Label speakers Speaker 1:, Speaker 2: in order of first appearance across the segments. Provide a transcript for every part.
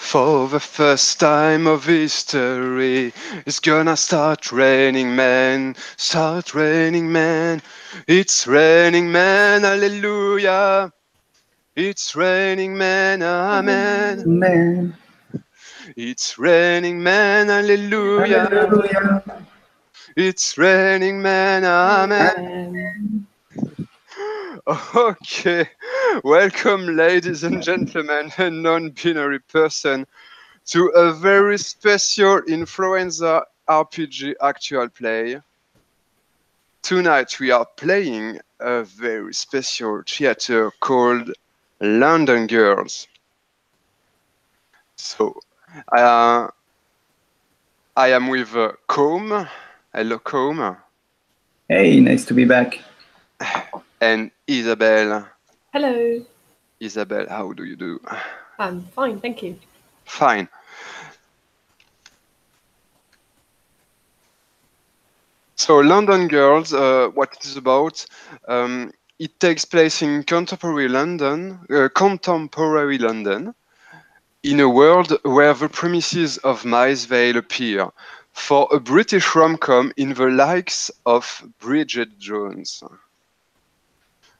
Speaker 1: For the first time of history, it's gonna start raining men, start raining men. It's raining men, hallelujah. It's raining men, amen.
Speaker 2: Man,
Speaker 1: It's raining men, hallelujah.
Speaker 2: hallelujah.
Speaker 1: It's raining men, amen. Okay, welcome, ladies and gentlemen, a non-binary person, to a very special Inflorenza RPG actual play. Tonight we are playing a very special theater called London Girls. So, I am with Côme. Hello, Côme.
Speaker 2: Hey, nice to be back.
Speaker 1: And Isabelle.
Speaker 3: Hello.
Speaker 1: Isabelle, how do you do?
Speaker 3: I'm fine, thank you.
Speaker 1: Fine. So London Girls, what it is about, it takes place in contemporary London, in a world where the premises of Milesvale appear, for a British rom-com in the likes of Bridget Jones.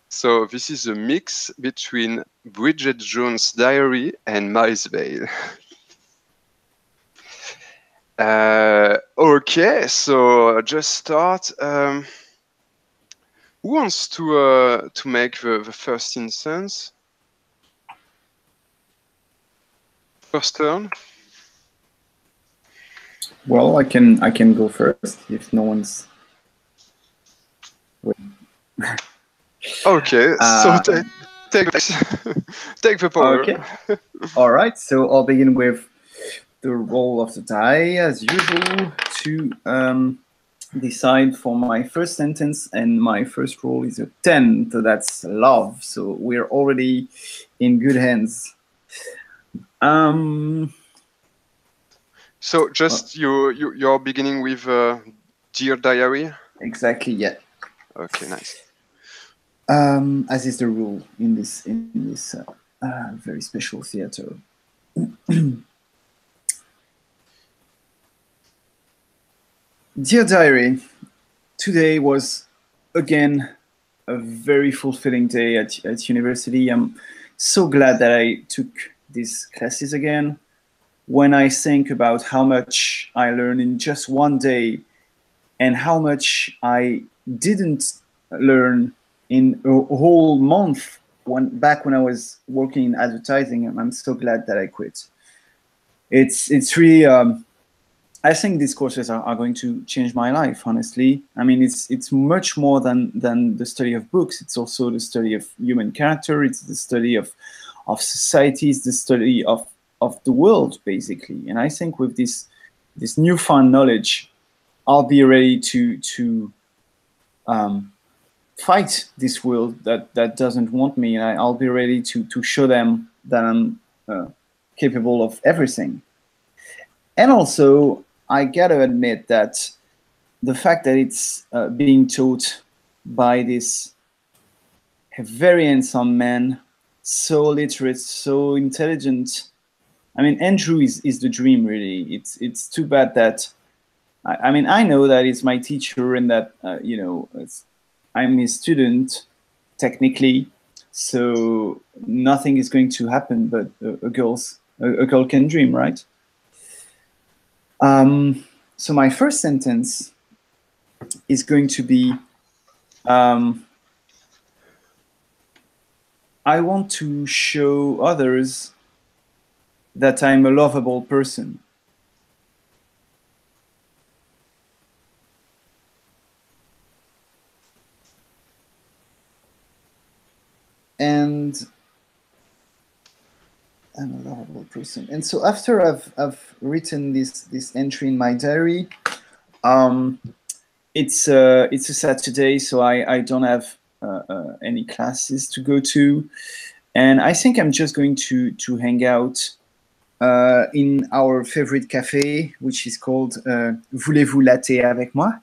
Speaker 1: So this is a mix between Bridget Jones' Diary and Milesvale. Okay, so just start. Who wants to make the first instance? First turn.
Speaker 2: Well, I can go first if no one's.
Speaker 1: Okay, so take the power.
Speaker 2: Okay. All right. So I'll begin with the roll of the die as usual to decide for my first sentence, and my first roll is a 10, so that's love. So we're already in good hands.
Speaker 1: So just you're beginning with Dear Diary.
Speaker 2: Exactly. Yeah.
Speaker 1: Okay, nice.
Speaker 2: As is the rule in this very special theater. Dear Diary, today was again a very fulfilling day at university. I'm so glad that I took these classes again. When I think about how much I learned in just one day and how much I didn't learn in a whole month back when I was working in advertising, I'm so glad that I quit. It's really I think these courses are going to change my life, honestly. I mean, it's much more than the study of books. It's also the study of human character. It's the study of society. It's the study of the world, basically. And I think with this newfound knowledge, I'll be ready to fight this world that doesn't want me, and I'll be ready to show them that I'm capable of everything. And also, I gotta admit that the fact that it's being taught by this very handsome man, so literate, so intelligent. I mean, Andrew is the dream, really. It's too bad that, I mean, I know that he's my teacher and that, I'm his student, technically. So nothing is going to happen, but a girl can dream, right? So my first sentence is going to be, I want to show others that I'm a lovable person. And I'm a lovable person. And so after I've written this entry in my diary, it's a Saturday, so I don't have any classes to go to, and I think I'm just going to hang out in our favorite cafe, which is called Voulez-vous latte avec moi?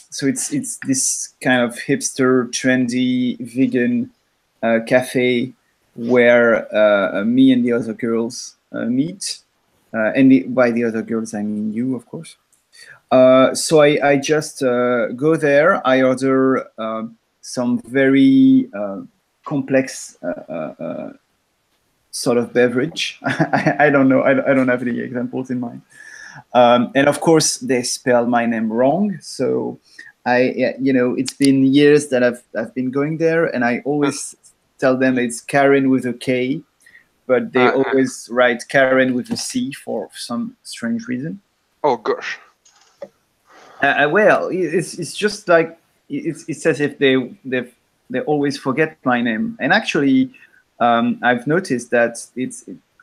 Speaker 2: So it's this kind of hipster, trendy, vegan cafe where me and the other girls meet. By the other girls, I mean you, of course. So I just go there. I order some very complex sort of beverage. I don't know. I don't have any examples in mind. And of course, they spell my name wrong. So it's been years that I've been going there, and I always tell them it's Karen with a K, but they always write Karen with a C for some strange reason.
Speaker 1: Oh gosh.
Speaker 2: Well, it's just like it's as if they always forget my name. And actually, I've noticed that it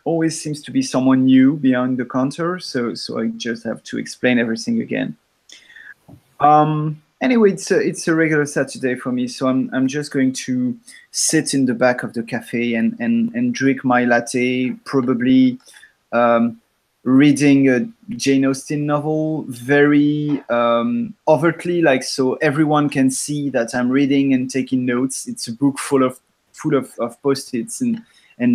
Speaker 2: always seems to be someone new behind the counter. So I just have to explain everything again. Anyway, it's a regular Saturday for me. So I'm just going to sit in the back of the cafe and drink my latte, probably. Reading a Jane Austen novel very overtly, like so everyone can see that I'm reading and taking notes. It's a book full of post-its and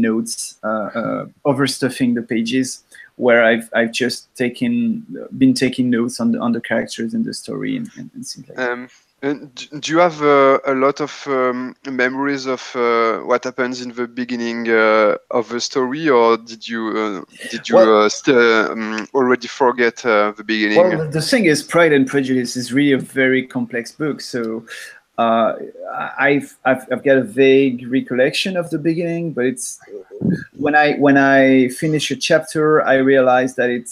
Speaker 2: notes, overstuffing the pages, where I've just been taking notes on the characters and the story and things like that.
Speaker 1: And do you have a lot of memories of what happens in the beginning of the story, or did you already forget the beginning?
Speaker 2: Well, the thing is, Pride and Prejudice is really a very complex book, so I've got a vague recollection of the beginning, but it's when I finish a chapter, I realized that it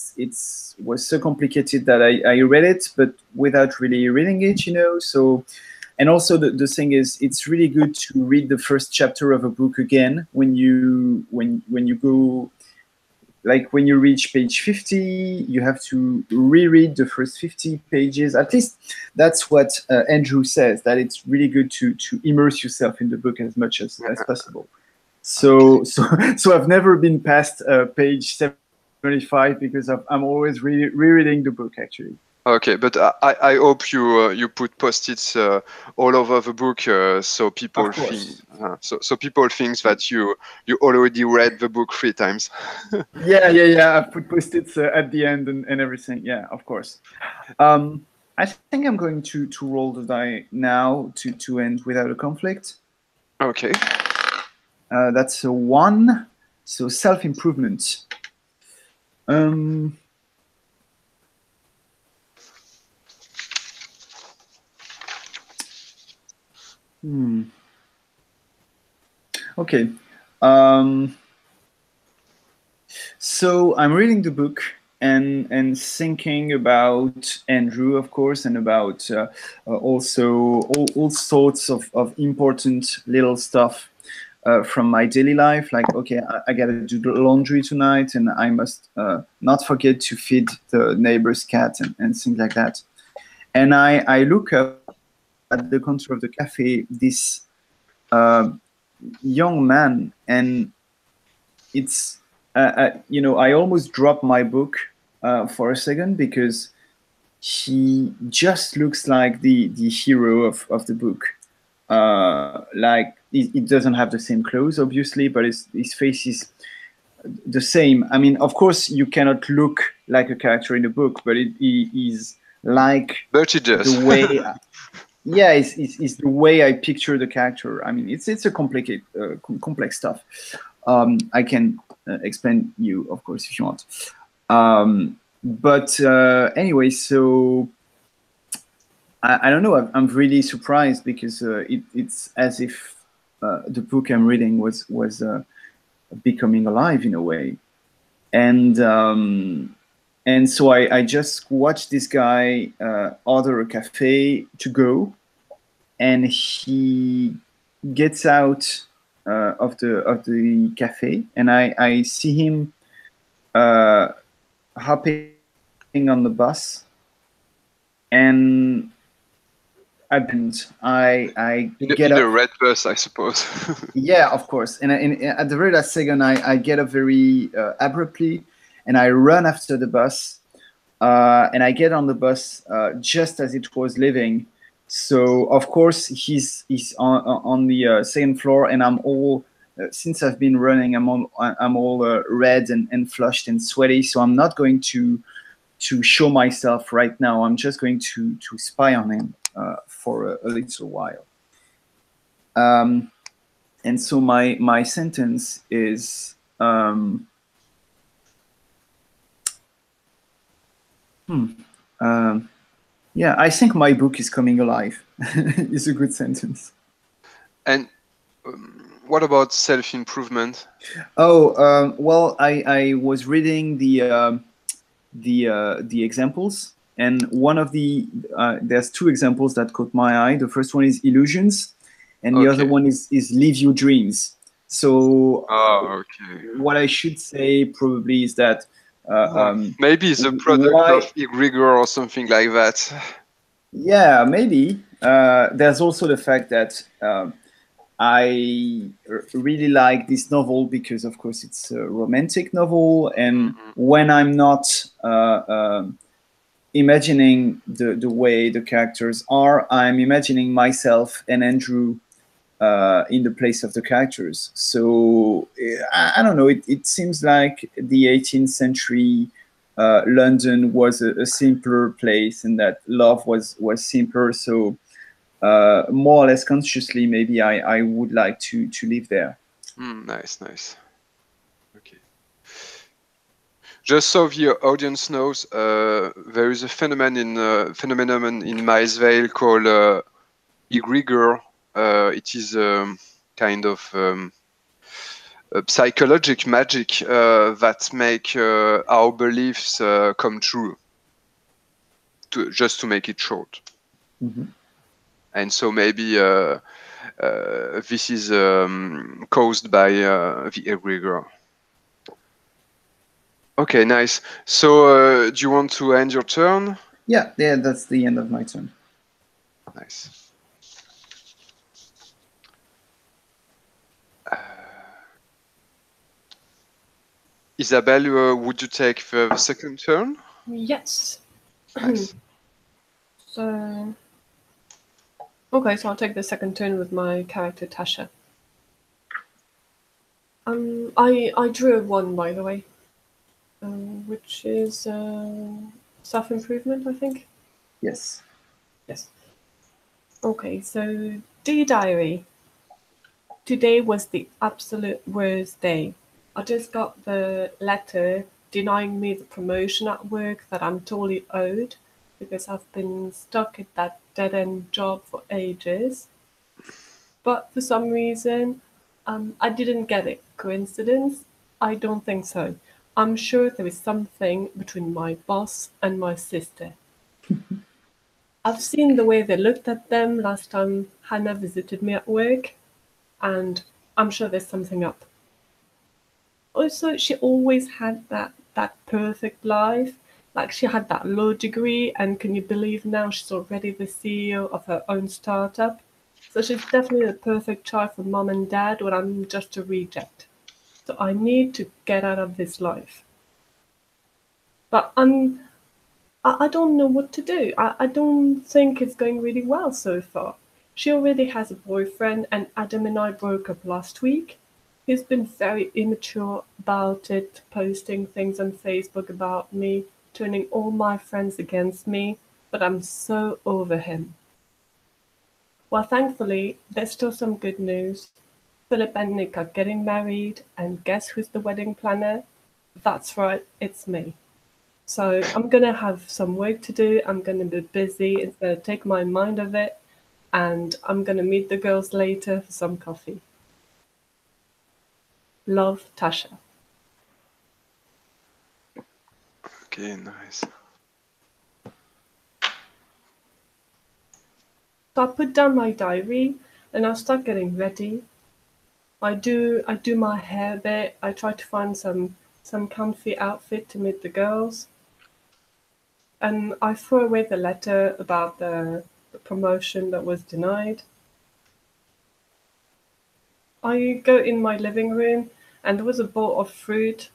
Speaker 2: was so complicated that I read it, but without really reading it, So, and also the thing is, it's really good to read the first chapter of a book again when you go. Like when you reach page 50, you have to reread the first 50 pages. At least that's what Andrew says, that it's really good to immerse yourself in the book as much as possible. So I've never been past page 75 because I'm always rereading the book, actually.
Speaker 1: Okay, but I hope you put post-its all over the book so people think people think that you already read the book 3 times.
Speaker 2: Yeah. I put post-its at the end and everything. Yeah, of course. I think I'm going to roll the die now to end without a conflict.
Speaker 1: Okay.
Speaker 2: That's a 1. So self-improvement. Okay. So I'm reading the book and thinking about Andrew, of course, and about also all sorts of important little stuff from my daily life. Like, okay, I gotta do the laundry tonight, and I must not forget to feed the neighbor's cat and things like that. And I look up at the counter of the cafe this young man, and it's I almost dropped my book for a second because he just looks like the hero of the book. Like he doesn't have the same clothes, obviously, but his face is the same. I mean, of course, you cannot look like a character in the book, but he is like the way. Yeah, it's the way I picture the character. I mean, it's a complicated, complex stuff. I can explain you, of course, if you want. But anyway, so I don't know. I'm really surprised because it's as if the book I'm reading was becoming alive in a way, and so I just watched this guy order a cafe to go, and he gets out of the cafe, and I see him hopping on the bus, and I get
Speaker 1: in
Speaker 2: up.
Speaker 1: a red bus, I suppose.
Speaker 2: Yeah, of course. And at the very last second, I get up very abruptly, and I run after the bus, and I get on the bus just as it was leaving. So of course he's on the second floor, and I'm all since I've been running, I'm all red and flushed and sweaty. So I'm not going to show myself right now. I'm just going to spy on him for a little while. And so my sentence is. Yeah, I think my book is coming alive. It's a good sentence.
Speaker 1: And what about self-improvement?
Speaker 2: Oh, well, I was reading the examples, and one of there's two examples that caught my eye. The first one is illusions, and the other one is live your dreams. So what I should say probably is that
Speaker 1: maybe the product of egregor or something like that.
Speaker 2: Yeah, maybe. There's also the fact that I really like this novel because, of course, it's a romantic novel, and when I'm not imagining the way the characters are, I'm imagining myself and Andrew in the place of the characters. So I don't know. It seems like the 18th century London was a simpler place, and that love was simpler. So more or less consciously, maybe I would like to live there.
Speaker 1: Nice. Okay. Just so the audience knows, there is a phenomenon in Milesvale called egregor. It is kind of a psychological magic that make our beliefs come true. Just to make it short. And so maybe this is caused by the egregor. Okay, nice. So do you want to end your turn?
Speaker 2: Yeah, that's the end of my turn.
Speaker 1: Nice. Isabelle, would you take the second turn?
Speaker 3: Yes.
Speaker 1: Nice.
Speaker 3: So, okay, so I'll take the second turn with my character Tasha. I drew a 1, by the way, which is self-improvement, I think.
Speaker 2: Yes.
Speaker 3: Yes. Okay, so dear diary, today was the absolute worst day. I just got the letter denying me the promotion at work that I'm totally owed because I've been stuck at that dead-end job for ages. But for some reason, I didn't get it. Coincidence? I don't think so. I'm sure there is something between my boss and my sister. I've seen the way they looked at them last time Hannah visited me at work, and I'm sure there's something up. Also, she always had that perfect life. Like she had that law degree, and can you believe now she's already the CEO of her own startup? So she's definitely the perfect child for mom and dad when I'm just a reject. So I need to get out of this life. But I don't know what to do. I don't think it's going really well so far. She already has a boyfriend, and Adam and I broke up last week. He's been very immature about it, posting things on Facebook about me, turning all my friends against me, but I'm so over him. Well, thankfully, there's still some good news. Philip and Nick are getting married, and guess who's the wedding planner? That's right, it's me. So I'm gonna have some work to do. I'm gonna be busy. It's gonna take my mind off it, and I'm gonna meet the girls later for some coffee. Love, Tasha.
Speaker 1: Okay, nice.
Speaker 3: So I put down my diary and I start getting ready. I do my hair a bit. I try to find some comfy outfit to meet the girls. And I throw away the letter about the promotion that was denied. I go in my living room and there was a bowl of fruit.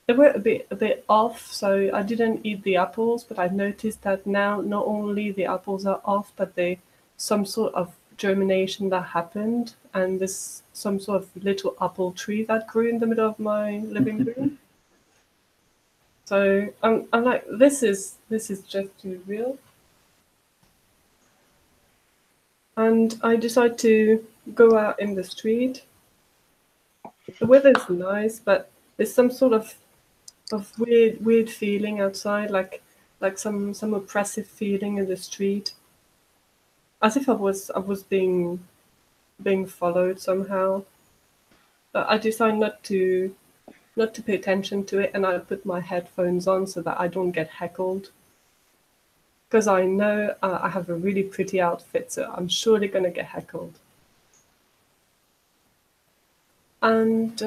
Speaker 3: They were a bit off, so I didn't eat the apples, but I noticed that now not only the apples are off, but they some sort of germination that happened, and there's some sort of little apple tree that grew in the middle of my living room. So I'm like, this is just too real. And I decide to go out in the street. The weather's nice, but there's some sort of weird feeling outside, like some oppressive feeling in the street, as if I was being followed somehow. But I decide not to pay attention to it, and I put my headphones on so that I don't get heckled. Because I know I have a really pretty outfit, so I'm surely going to get heckled. And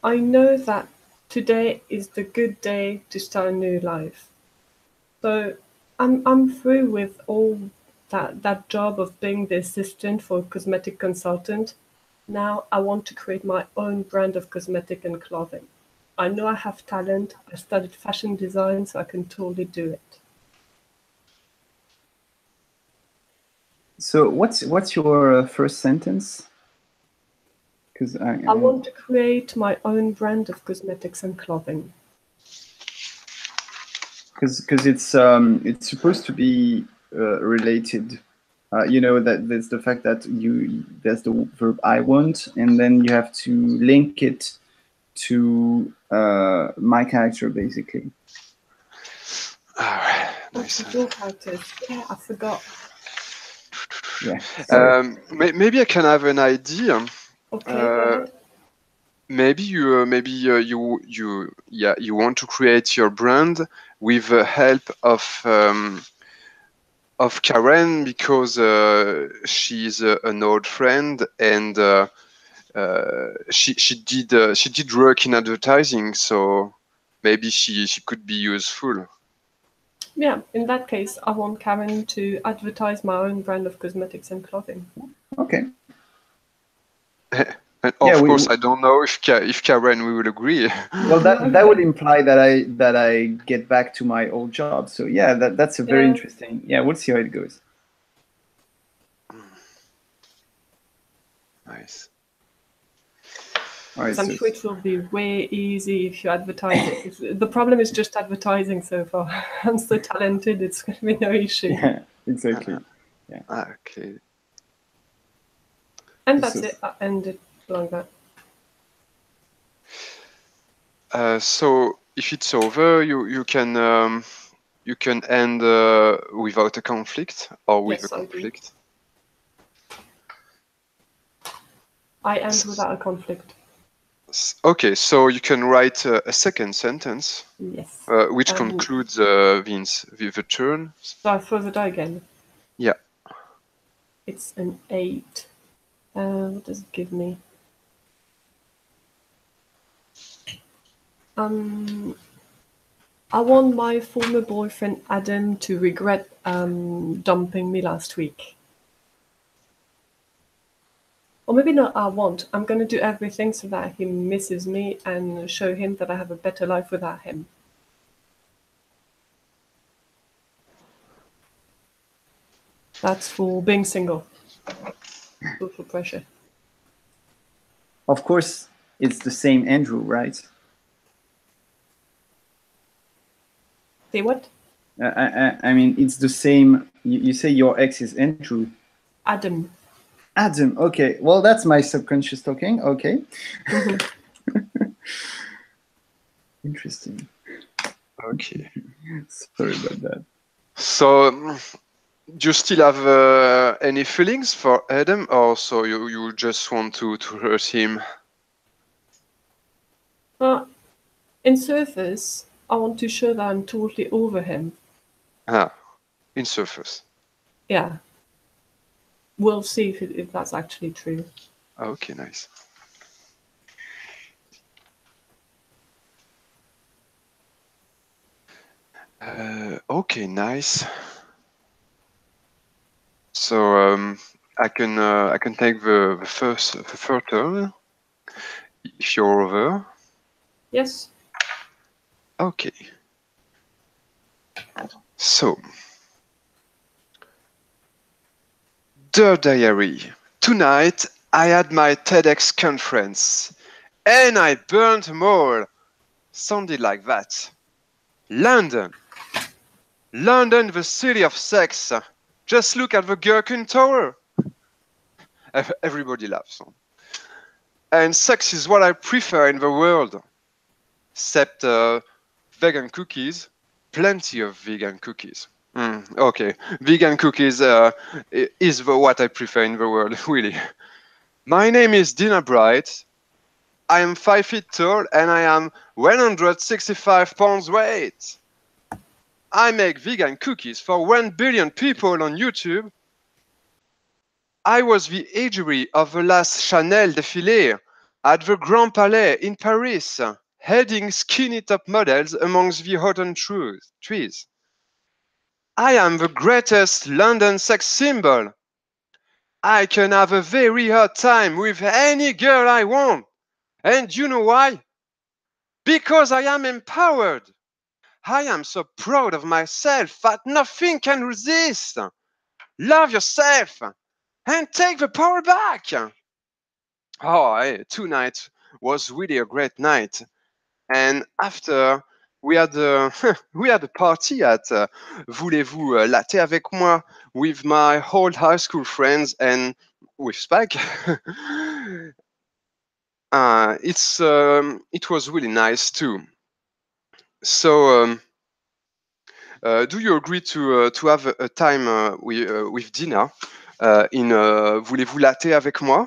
Speaker 3: I know that today is the good day to start a new life. So I'm through with all that job of being the assistant for a cosmetic consultant. Now I want to create my own brand of cosmetic and clothing. I know I have talent. I studied fashion design, so I can totally do it.
Speaker 2: So what's your first sentence? Because
Speaker 3: I want to create my own brand of cosmetics and clothing.
Speaker 2: Because it's supposed to be related. You know, that there's the fact that there's the verb I want, and then you have to link it to my character, basically.
Speaker 3: Nice. Your characters. Yeah, I forgot.
Speaker 2: Yeah.
Speaker 1: Maybe I can have an idea.
Speaker 3: Okay.
Speaker 1: Maybe you want to create your brand with the help of Karen, because she's an old friend, and she did work in advertising, so maybe she could be useful.
Speaker 3: Yeah, in that case, I want Karen to advertise my own brand of cosmetics and clothing.
Speaker 2: Okay.
Speaker 1: And of course, I don't know if Karen will agree.
Speaker 2: Well, that would imply that I get back to my old job. So yeah, that's a very interesting. Yeah, we'll see how it goes.
Speaker 1: Nice.
Speaker 3: Right, I'm sure it will be way easy if you advertise it. The problem is just advertising so far. I'm so talented, it's going to be no issue.
Speaker 2: Yeah, exactly. Yeah.
Speaker 1: Okay.
Speaker 3: And that's it. I ended like that.
Speaker 1: So if it's over, you can end without a conflict or with a conflict.
Speaker 3: I end without a conflict.
Speaker 1: Okay, so you can write a second sentence.
Speaker 3: Yes.
Speaker 1: Which concludes the turn.
Speaker 3: So I throw the die again.
Speaker 1: Yeah.
Speaker 3: It's an 8. What does it give me? I want my former boyfriend Adam to regret dumping me last week. Or maybe not I want. I'm going to do everything so that he misses me and show him that I have a better life without him. That's for being single. Social pressure.
Speaker 2: Of course, it's the same Andrew, right?
Speaker 3: Say what?
Speaker 2: I mean, it's the same. You say your ex is Andrew.
Speaker 3: Adam.
Speaker 2: Adam. Okay. Well, that's my subconscious talking. Okay. Interesting.
Speaker 1: Okay.
Speaker 2: Sorry about that.
Speaker 1: So, do you still have any feelings for Adam, or so you just want to hurt him?
Speaker 3: In surface, I want to show that I'm totally over him.
Speaker 1: In surface.
Speaker 3: Yeah. We'll see if that's actually true.
Speaker 1: Okay, nice. Okay, nice. So I can take the third turn if you're over.
Speaker 3: Yes.
Speaker 1: Okay. So Dear Diary, tonight I had my TEDx conference and I burned them all. Sounded like that. London. London, the city of sex. Just look at the Gherkin Tower. Everybody laughs. And sex is what I prefer in the world. Except vegan cookies. Plenty of vegan cookies. Okay, vegan cookies is what I prefer in the world, really. My name is Dina Bright. I am 5 feet tall and I am 165 pounds weight. I make vegan cookies for 1 billion people on YouTube. I was the égérie of the last Chanel défilé at the Grand Palais in Paris, heading skinny top models amongst the autumn trees. I am the greatest London sex symbol. I can have a very hot time with any girl I want. And you know why? Because I am empowered. I am so proud of myself that nothing can resist. Love yourself and take the power back. Oh, tonight was really a great night. And after we had a, we had a party at Voulez-vous latte avec moi with my old high school friends and with Spike. It was really nice too. So, do you agree to have a time with Dina in Voulez-vous latte avec moi?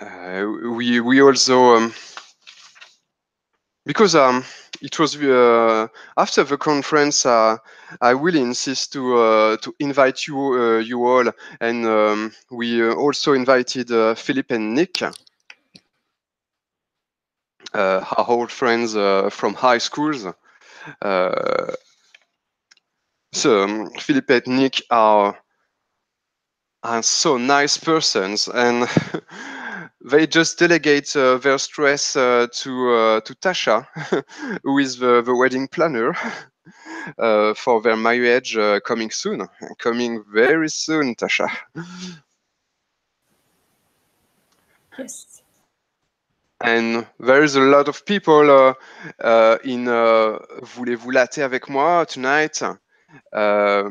Speaker 1: We also because it was after the conference, I really insist to invite you all, and we also invited Philip and Nick, our old friends from high schools. So Philip and Nick are so nice persons, and they just delegate their stress to Tasha, who is the wedding planner for their marriage coming very soon, Tasha.
Speaker 3: Yes.
Speaker 1: And there is a lot of people in Voulez-vous latte avec moi tonight. A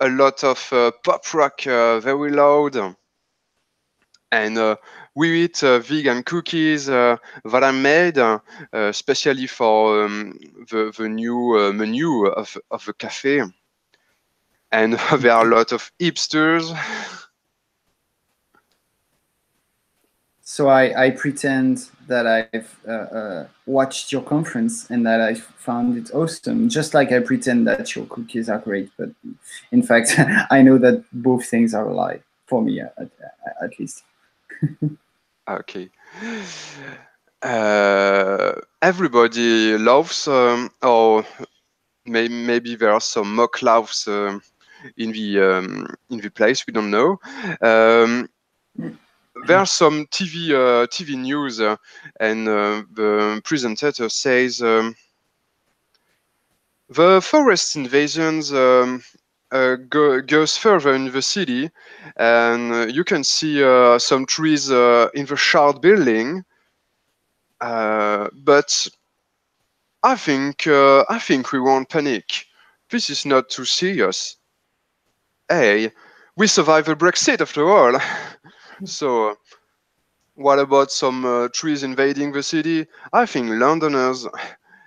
Speaker 1: lot of pop rock, very loud. And we eat vegan cookies that I made especially for the new menu of the cafe. And there are a lot of hipsters.
Speaker 2: So I pretend that I've watched your conference and that I found it awesome, just like I pretend that your cookies are great. But in fact, I know that both things are a lie, for me at least.
Speaker 1: Okay. Everybody loves, or maybe there are some mock laughs in the place. We don't know. There are some TV news, and the presenter says the forest invasions goes further in the city, and you can see some trees in the Shard building. But I think we won't panic. This is not too serious. Hey, we survived the Brexit after all. So, what about some trees invading the city? I think Londoners,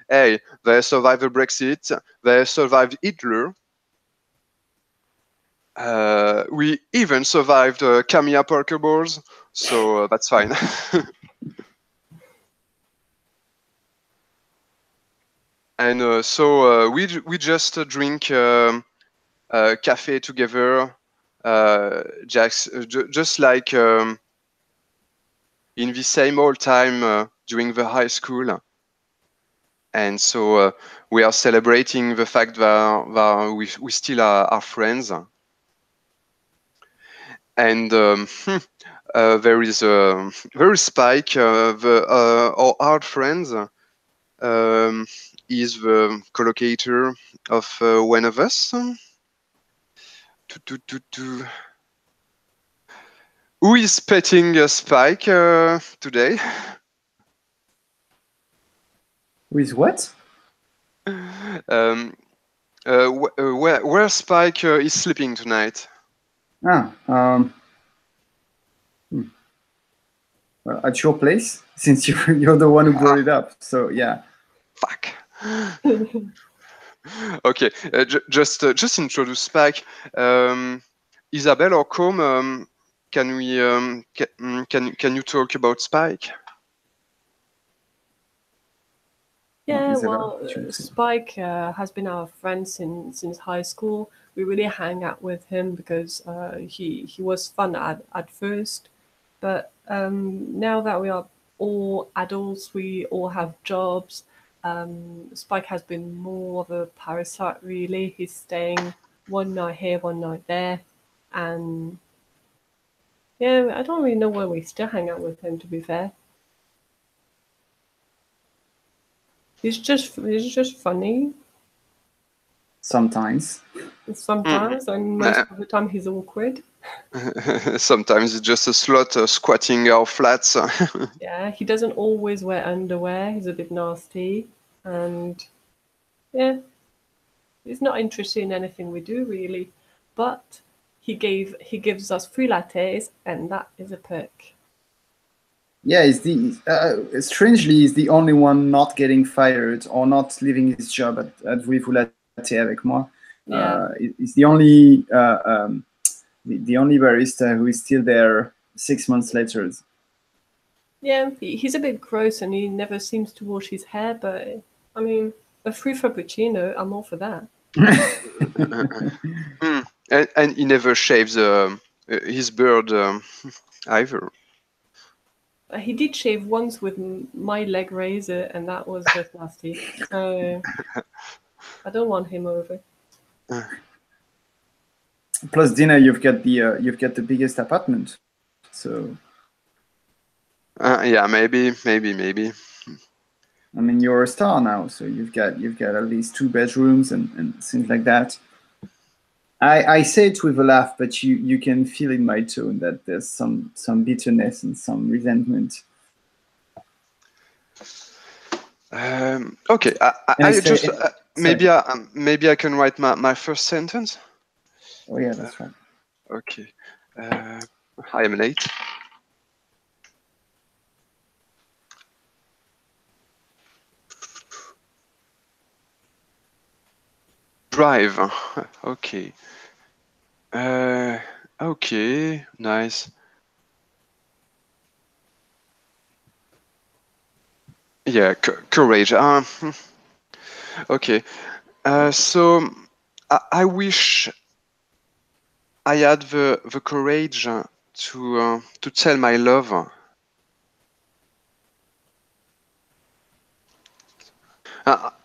Speaker 1: hey, they survived the Brexit, they survived Hitler. We even survived Camilla Parker Bowles, so that's fine. And so we just drink cafe together, just like in the same old time during the high school. And so we are celebrating the fact that we still are friends. And there is Spike, our art friends. is the collocator of one of us. Who is petting Spike today?
Speaker 2: With what?
Speaker 1: Where Spike is sleeping tonight?
Speaker 2: Ah, well, at your place, since you're the one who brought it up. So yeah.
Speaker 1: Fuck. Okay, just introduce Spike. Isabelle or Côme, can you talk about Spike?
Speaker 3: Yeah,
Speaker 2: Isabelle,
Speaker 3: well, Spike has been our friend since high school. We really hang out with him because he was fun at first, but now that we are all adults, we all have jobs. Spike has been more of a parasite, really. He's staying one night here, one night there, and yeah, I don't really know where we still hang out with him, to be fair. He's just funny
Speaker 2: sometimes.
Speaker 3: sometimes, and most of the time he's awkward.
Speaker 1: Sometimes it's just a slot squatting our flats.
Speaker 3: Yeah, he doesn't always wear underwear. He's a bit nasty, and yeah, he's not interested in anything we do really. But he gives us free lattes, and that is a perk.
Speaker 2: Yeah, strangely, he's the only one not getting fired or not leaving his job at Voulez-vous latte avec moi.
Speaker 3: Yeah.
Speaker 2: He's the only the only barista who is still there 6 months later.
Speaker 3: Yeah, he's a bit gross and he never seems to wash his hair, but I mean, a free frappuccino, I'm all for that.
Speaker 1: And he never shaves his beard either.
Speaker 3: He did shave once with my leg razor, and that was just nasty. So I don't want him over.
Speaker 2: Plus, Dina, you've got the biggest apartment, so.
Speaker 1: Yeah, maybe.
Speaker 2: I mean, you're a star now, so you've got at least 2 bedrooms and things like that. I say it with a laugh, but you can feel in my tone that there's some bitterness and some resentment.
Speaker 1: Okay, maybe I can write my first sentence.
Speaker 2: Oh yeah, that's right.
Speaker 1: Okay, I am late. Drive. Okay. Okay, nice. Yeah, courage. Okay. So I wish I had the courage to tell my love.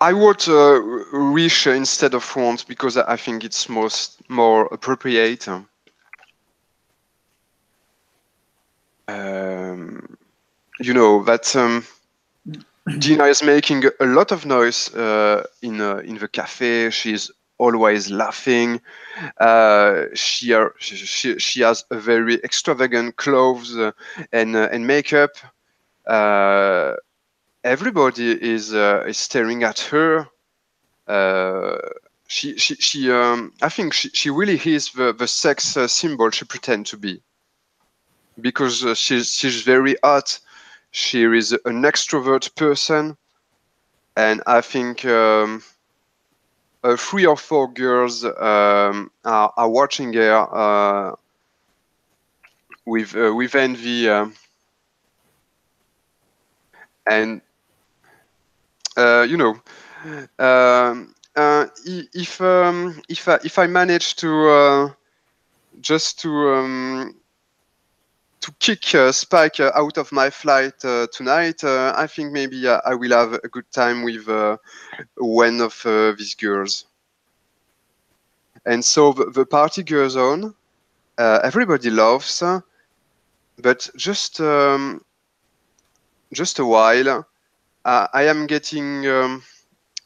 Speaker 1: I wrote wish instead of want because I think it's more appropriate. You know that Dina is making a lot of noise in the cafe. She's always laughing. She has a very extravagant clothes and makeup. Everybody is staring at her. I think she really is the sex symbol she pretends to be, because she's very hot. She is an extrovert person, and I think 3 or 4 girls are watching her with envy, and you know, if I manage to just to kick Spike out of my flight tonight, I think maybe I will have a good time with one of these girls. And so the party goes on. Everybody loves, but just a while, I am getting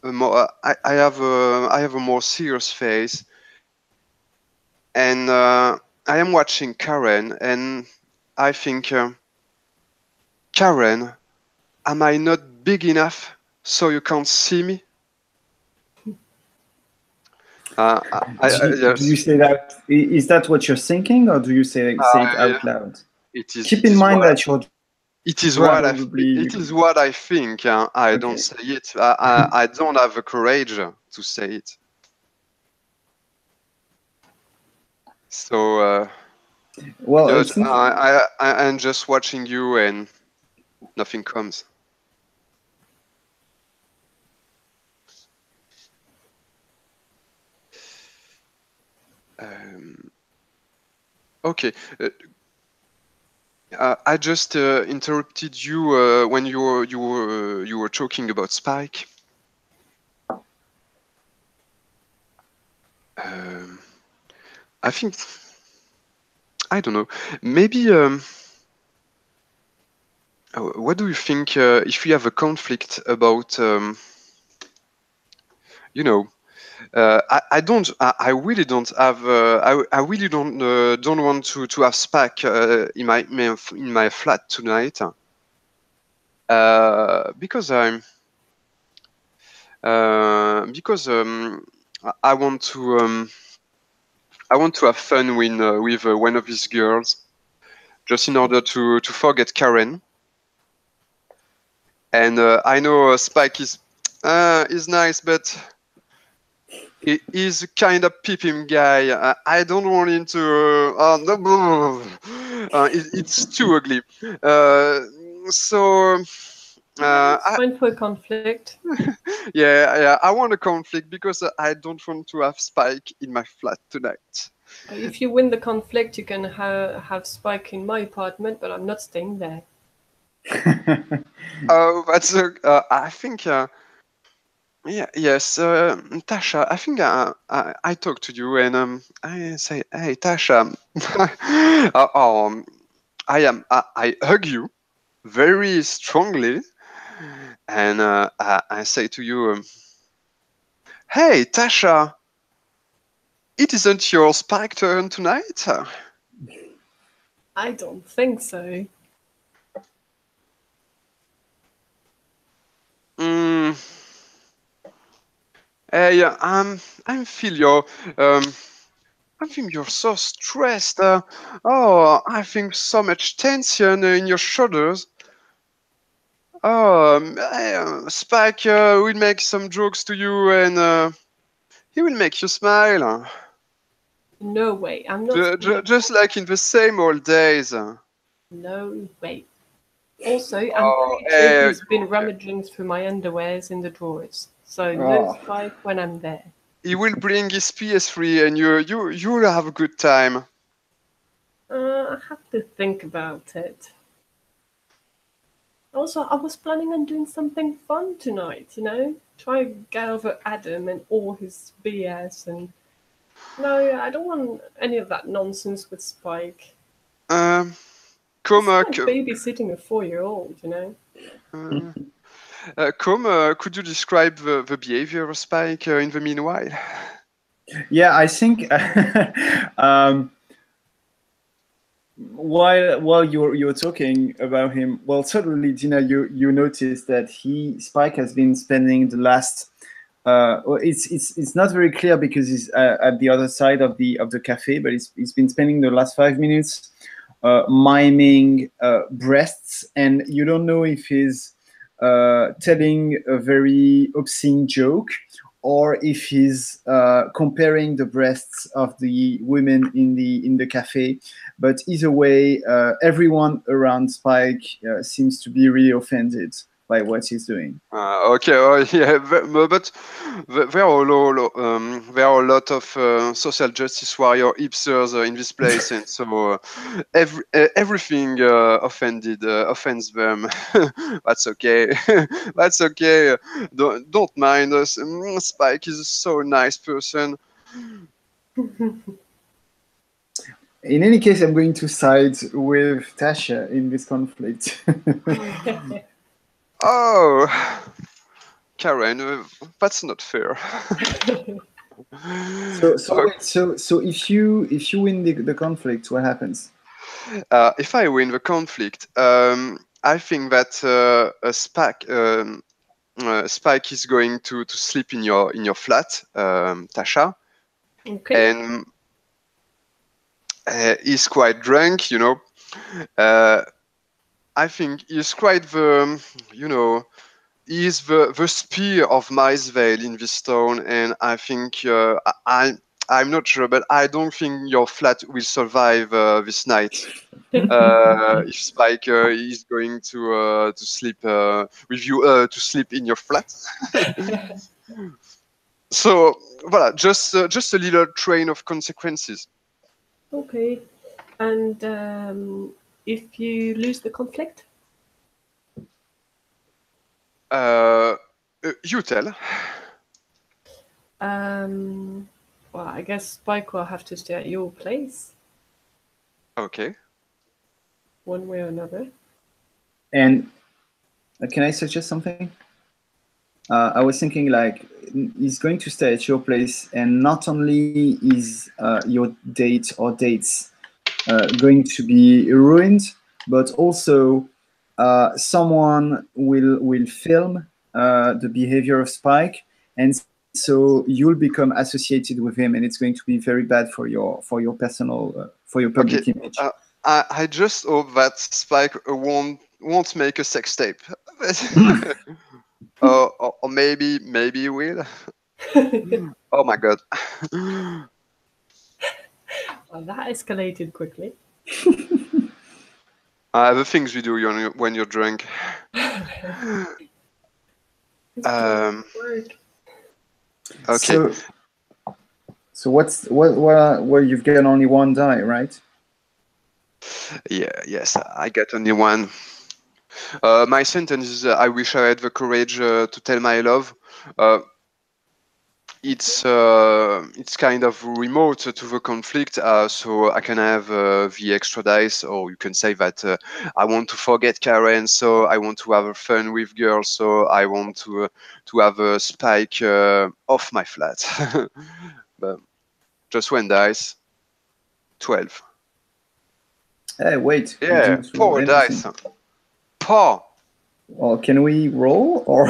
Speaker 1: I have a more serious face, and I am watching Karen, and I think, Karen, am I not big enough so you can't see me?
Speaker 2: Do you
Speaker 1: Yes,
Speaker 2: say that? Is that what you're thinking, or do you say it
Speaker 1: yeah,
Speaker 2: out loud?
Speaker 1: it is.
Speaker 2: Keep in mind that you're probably
Speaker 1: It is what I think. I don't
Speaker 2: okay.
Speaker 1: say it. I don't have the courage to say it. So
Speaker 2: Well,
Speaker 1: yeah,
Speaker 2: it's not.
Speaker 1: I'm just watching you, and nothing comes. Um, okay. I just interrupted you when you were talking about Spike. Um, I think, I don't know. Maybe. What do you think if we have a conflict about, you know, I really don't have, I really don't want to have Spike in my flat tonight, because I want to, I want to have fun with one of these girls, just in order to forget Karen. And I know Spike is nice, but he is kind of peeping guy. I don't want him to. No, it's too ugly. So
Speaker 3: It's fine for a conflict.
Speaker 1: yeah, I want a conflict because I don't want to have Spike in my flat tonight.
Speaker 3: If you win the conflict, you can have Spike in my apartment, but I'm not staying there.
Speaker 1: Oh, that's I think. Yeah, yes, Tasha. I think I talked to you, and I say, hey, Tasha, I hug you very strongly, and I say to you, hey, Tasha, it isn't your Spike turn tonight.
Speaker 3: I don't think so.
Speaker 1: Mm, hey, I feel your I think you're so stressed. Oh, I think so much tension in your shoulders. Oh, Spike will make some jokes to you, and he will make you smile.
Speaker 3: No way. I'm not being.
Speaker 1: Just like in the same old days.
Speaker 3: No way. Also, I'm
Speaker 1: Oh,
Speaker 3: pretty sure he's been
Speaker 1: okay.
Speaker 3: rummaging through my underwears in the drawers. So no
Speaker 2: Oh.
Speaker 3: Spike when I'm there.
Speaker 1: He will bring his PS3, and you'll have a good time.
Speaker 3: I have to think about it. Also, I was planning on doing something fun tonight, Try to get over Adam and all his BS and no, I don't want any of that nonsense with Spike.
Speaker 1: Um,
Speaker 3: It's
Speaker 1: Come,
Speaker 3: like babysitting a 4-year-old.
Speaker 1: could you describe the behavior of Spike in the meanwhile?
Speaker 2: Yeah, I think while you're talking about him, well, certainly, Dina, you noticed that Spike has been spending the last. Well, it's not very clear because he's at the other side of the cafe, but he's been spending the last 5 minutes miming breasts, and you don't know if he's telling a very obscene joke or if he's comparing the breasts of the women in the cafe. But either way, everyone around Spike seems to be really offended by what he's doing.
Speaker 1: Okay, yeah, but there are a lot of social justice warrior hipsters in this place, and so everything offends them. That's okay. That's okay. Don't mind us. Spike is a so nice person.
Speaker 2: In any case, I'm going to side with Tasha in this conflict.
Speaker 1: Oh, Karen, that's not fair.
Speaker 2: So if you win the conflict, what happens?
Speaker 1: If I win the conflict, I think that Spike is going to sleep in your flat, Tasha,
Speaker 3: Okay.
Speaker 1: and he's quite drunk, I think he's quite he's the spear of Milesvale in this town, and I think I'm not sure, but I don't think your flat will survive this night. If Spike is going to sleep with you, to sleep in your flat. So, voilà, just a little train of consequences.
Speaker 3: Okay. And if you lose the conflict?
Speaker 1: You tell.
Speaker 3: Well, I guess Spike will have to stay at your place,
Speaker 1: Okay.
Speaker 3: one way or another.
Speaker 2: And can I suggest something? I was thinking like he's going to stay at your place, and not only is your date or dates going to be ruined, but also someone will film the behavior of Spike, and so you'll become associated with him, and it's going to be very bad for your personal for your public image.
Speaker 1: I just hope that Spike won't make a sex tape. or maybe he will. Oh my god.
Speaker 3: Well, that escalated quickly.
Speaker 1: The things we do when you're drunk.
Speaker 3: Work.
Speaker 1: Okay.
Speaker 2: So what you've got only one die, right?
Speaker 1: Yes, I get only one. My sentence is I wish I had the courage to tell my love. It's kind of remote to the conflict, so I can have the extra dice, or you can say that I want to forget Karen, so I want to have fun with girls, so I want to have a Spike off my flat. But just one dice, 12.
Speaker 2: Hey, wait.
Speaker 1: Yeah, 4 dice. 4.
Speaker 2: Well, can we roll or?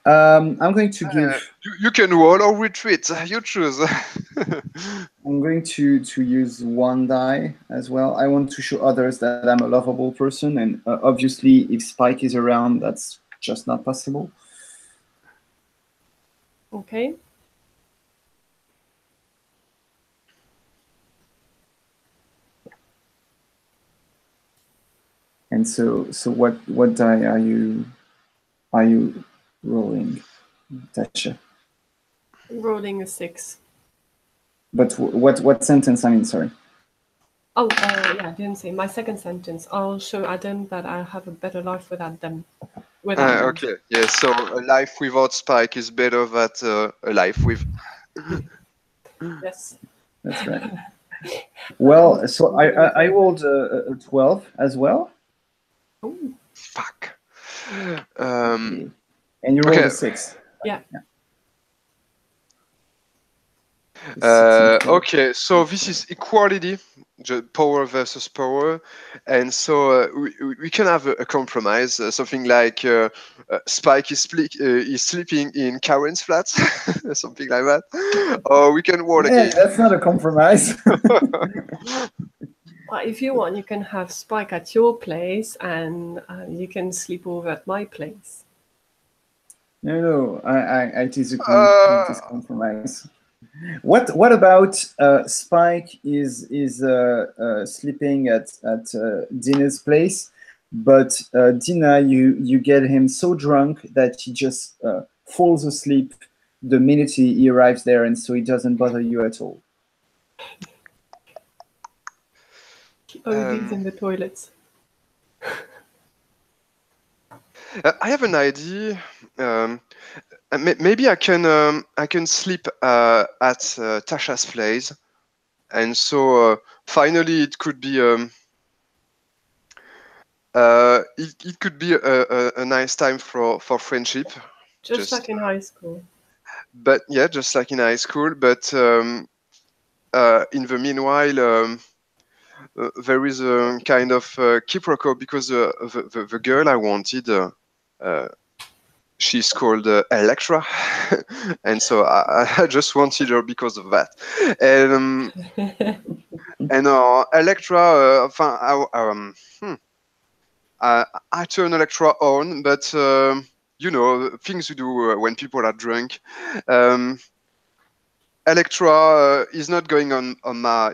Speaker 2: I'm going to give.
Speaker 1: You can roll or retreat. You choose.
Speaker 2: I'm going to use one die as well. I want to show others that I'm a lovable person, and obviously, if Spike is around, that's just not possible.
Speaker 3: Okay.
Speaker 2: And so what die are you rolling, Tasha?
Speaker 3: Rolling a 6.
Speaker 2: But what sentence? I mean, sorry.
Speaker 3: Oh, yeah, I didn't say. My second sentence. I'll show Adam that I have a better life without them.
Speaker 1: Okay, yeah, so a life without Spike is better than a life with.
Speaker 3: Yes.
Speaker 2: That's right. Well, so I rolled a 12 as well.
Speaker 3: Oh.
Speaker 1: Fuck.
Speaker 2: And you rolled a 6.
Speaker 3: Yeah.
Speaker 1: Okay, so this is equality, power versus power, and so we can have a compromise, something like Spike is sleeping in Karen's flat, something like that, or we can roll again.
Speaker 2: That's not a compromise.
Speaker 3: Well, if you want, you can have Spike at your place, and you can sleep over at my place.
Speaker 2: No, I disagree with this compromise. What about Spike is sleeping at Dina's place, but Dina, you get him so drunk that he just falls asleep the minute he arrives there, and so he doesn't bother you at all.
Speaker 3: ODs in the toilets.
Speaker 1: I have an idea. Maybe I can sleep at Tasha's place, and so finally it could be It could be a nice time for friendship.
Speaker 3: Just like in high school.
Speaker 1: But yeah, just like in high school. But in the meanwhile, there is a kind of quiproquo because the girl I wanted, she's called Electra, and so I just wanted her because of that. And Electra, I turn Electra on, but you know, things you do when people are drunk. Electra is not going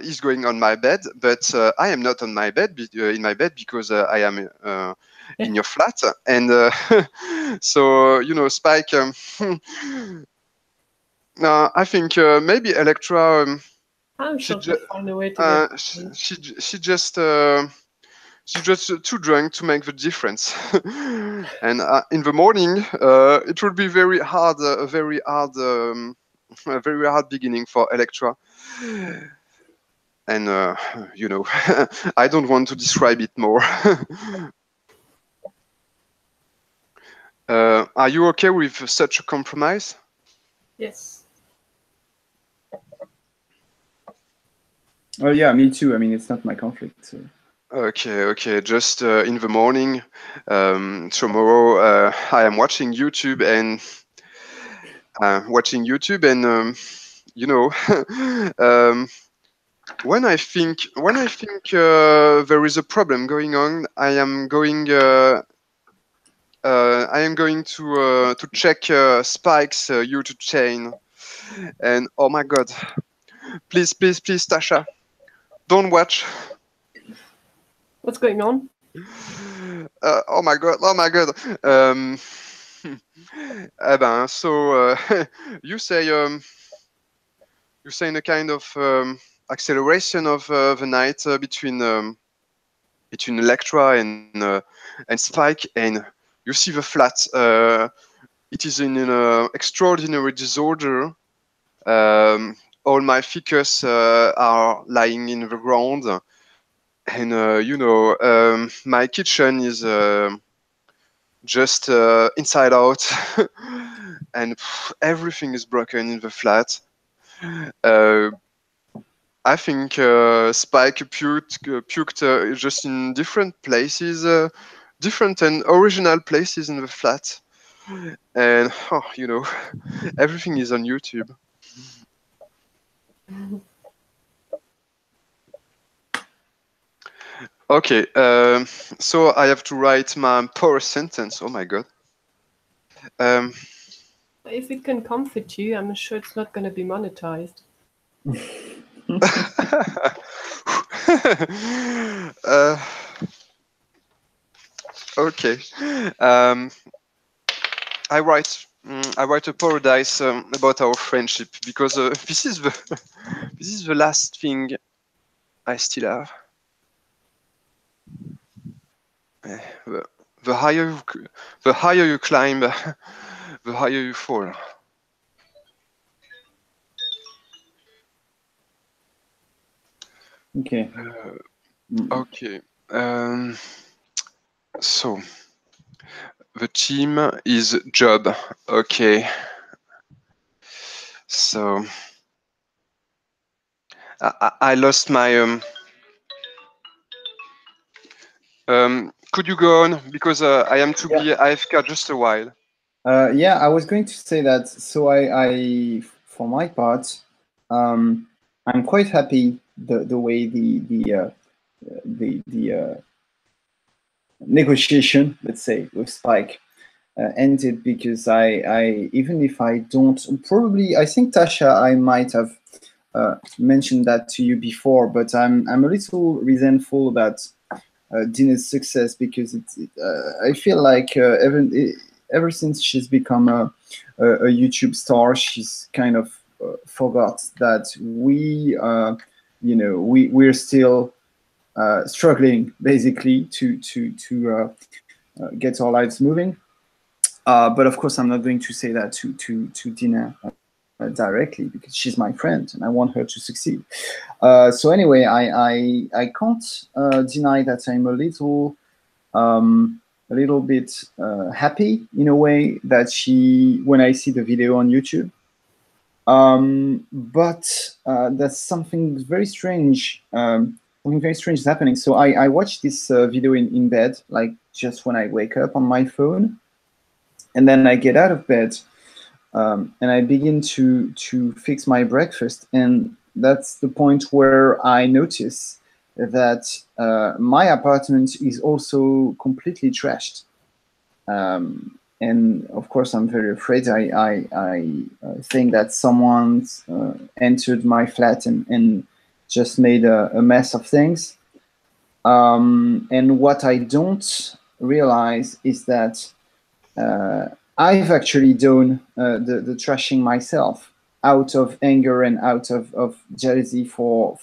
Speaker 1: is going on my bed, but I am not on my bed in my bed because I am in your flat, and so you know, Spike. I think maybe Electra.
Speaker 3: I'm sure to find a way to get.
Speaker 1: She's just too drunk to make the difference. And in the morning, it will be very hard, a very hard beginning for Electra. And you know, I don't want to describe it more. Are you okay with such a compromise?
Speaker 3: Yes.
Speaker 2: Oh yeah, me too. I mean, it's not my conflict. So.
Speaker 1: Okay. Just in the morning, tomorrow, I am watching YouTube and you know, when I think there is a problem going on, I am going to check Spike's YouTube chain, and oh my God, please, Tasha, don't watch.
Speaker 3: What's going on?
Speaker 1: Oh my God. So you say in a kind of acceleration of the night between Electra and Spike, and you see the flat. It is in an extraordinary disorder. All my ficus are lying in the ground, and you know, my kitchen is just inside out, and everything is broken in the flat. I think Spike puked just in different places, different and original places in the flat, and you know, everything is on YouTube. Okay, so I have to write my power sentence. Oh my God.
Speaker 3: If it can comfort you, I'm sure it's not going to be monetized.
Speaker 1: Okay. I write a paradise about our friendship because this is the last thing I still have. The higher you climb, the higher you fall.
Speaker 2: Okay.
Speaker 1: Okay. So the team is job. Okay. So I lost my could you go on, because I am to be AFK just a while.
Speaker 2: Yeah, I was going to say that. So I for my part, I'm quite happy the way the negotiation, let's say, with Spike ended, because I even if I don't, probably I think Tasha, I might have mentioned that to you before, but I'm a little resentful about Dina's success, because I feel like ever since she's become a YouTube star, she's kind of forgot that we're still struggling basically to get our lives moving. But of course, I'm not going to say that to Dina directly, because she's my friend and I want her to succeed. So anyway, I can't deny that I'm a little a little bit happy in a way that when I see the video on YouTube. But there's something very strange. Something very strange is happening. So I watched this video in bed, like just when I wake up on my phone, and then I get out of bed and I begin to fix my breakfast, and that's the point where I notice that my apartment is also completely trashed. And of course, I'm very afraid. I think that someone's entered my flat and just made a mess of things. And what I don't realize is that I've actually done the trashing myself out of anger and out of jealousy for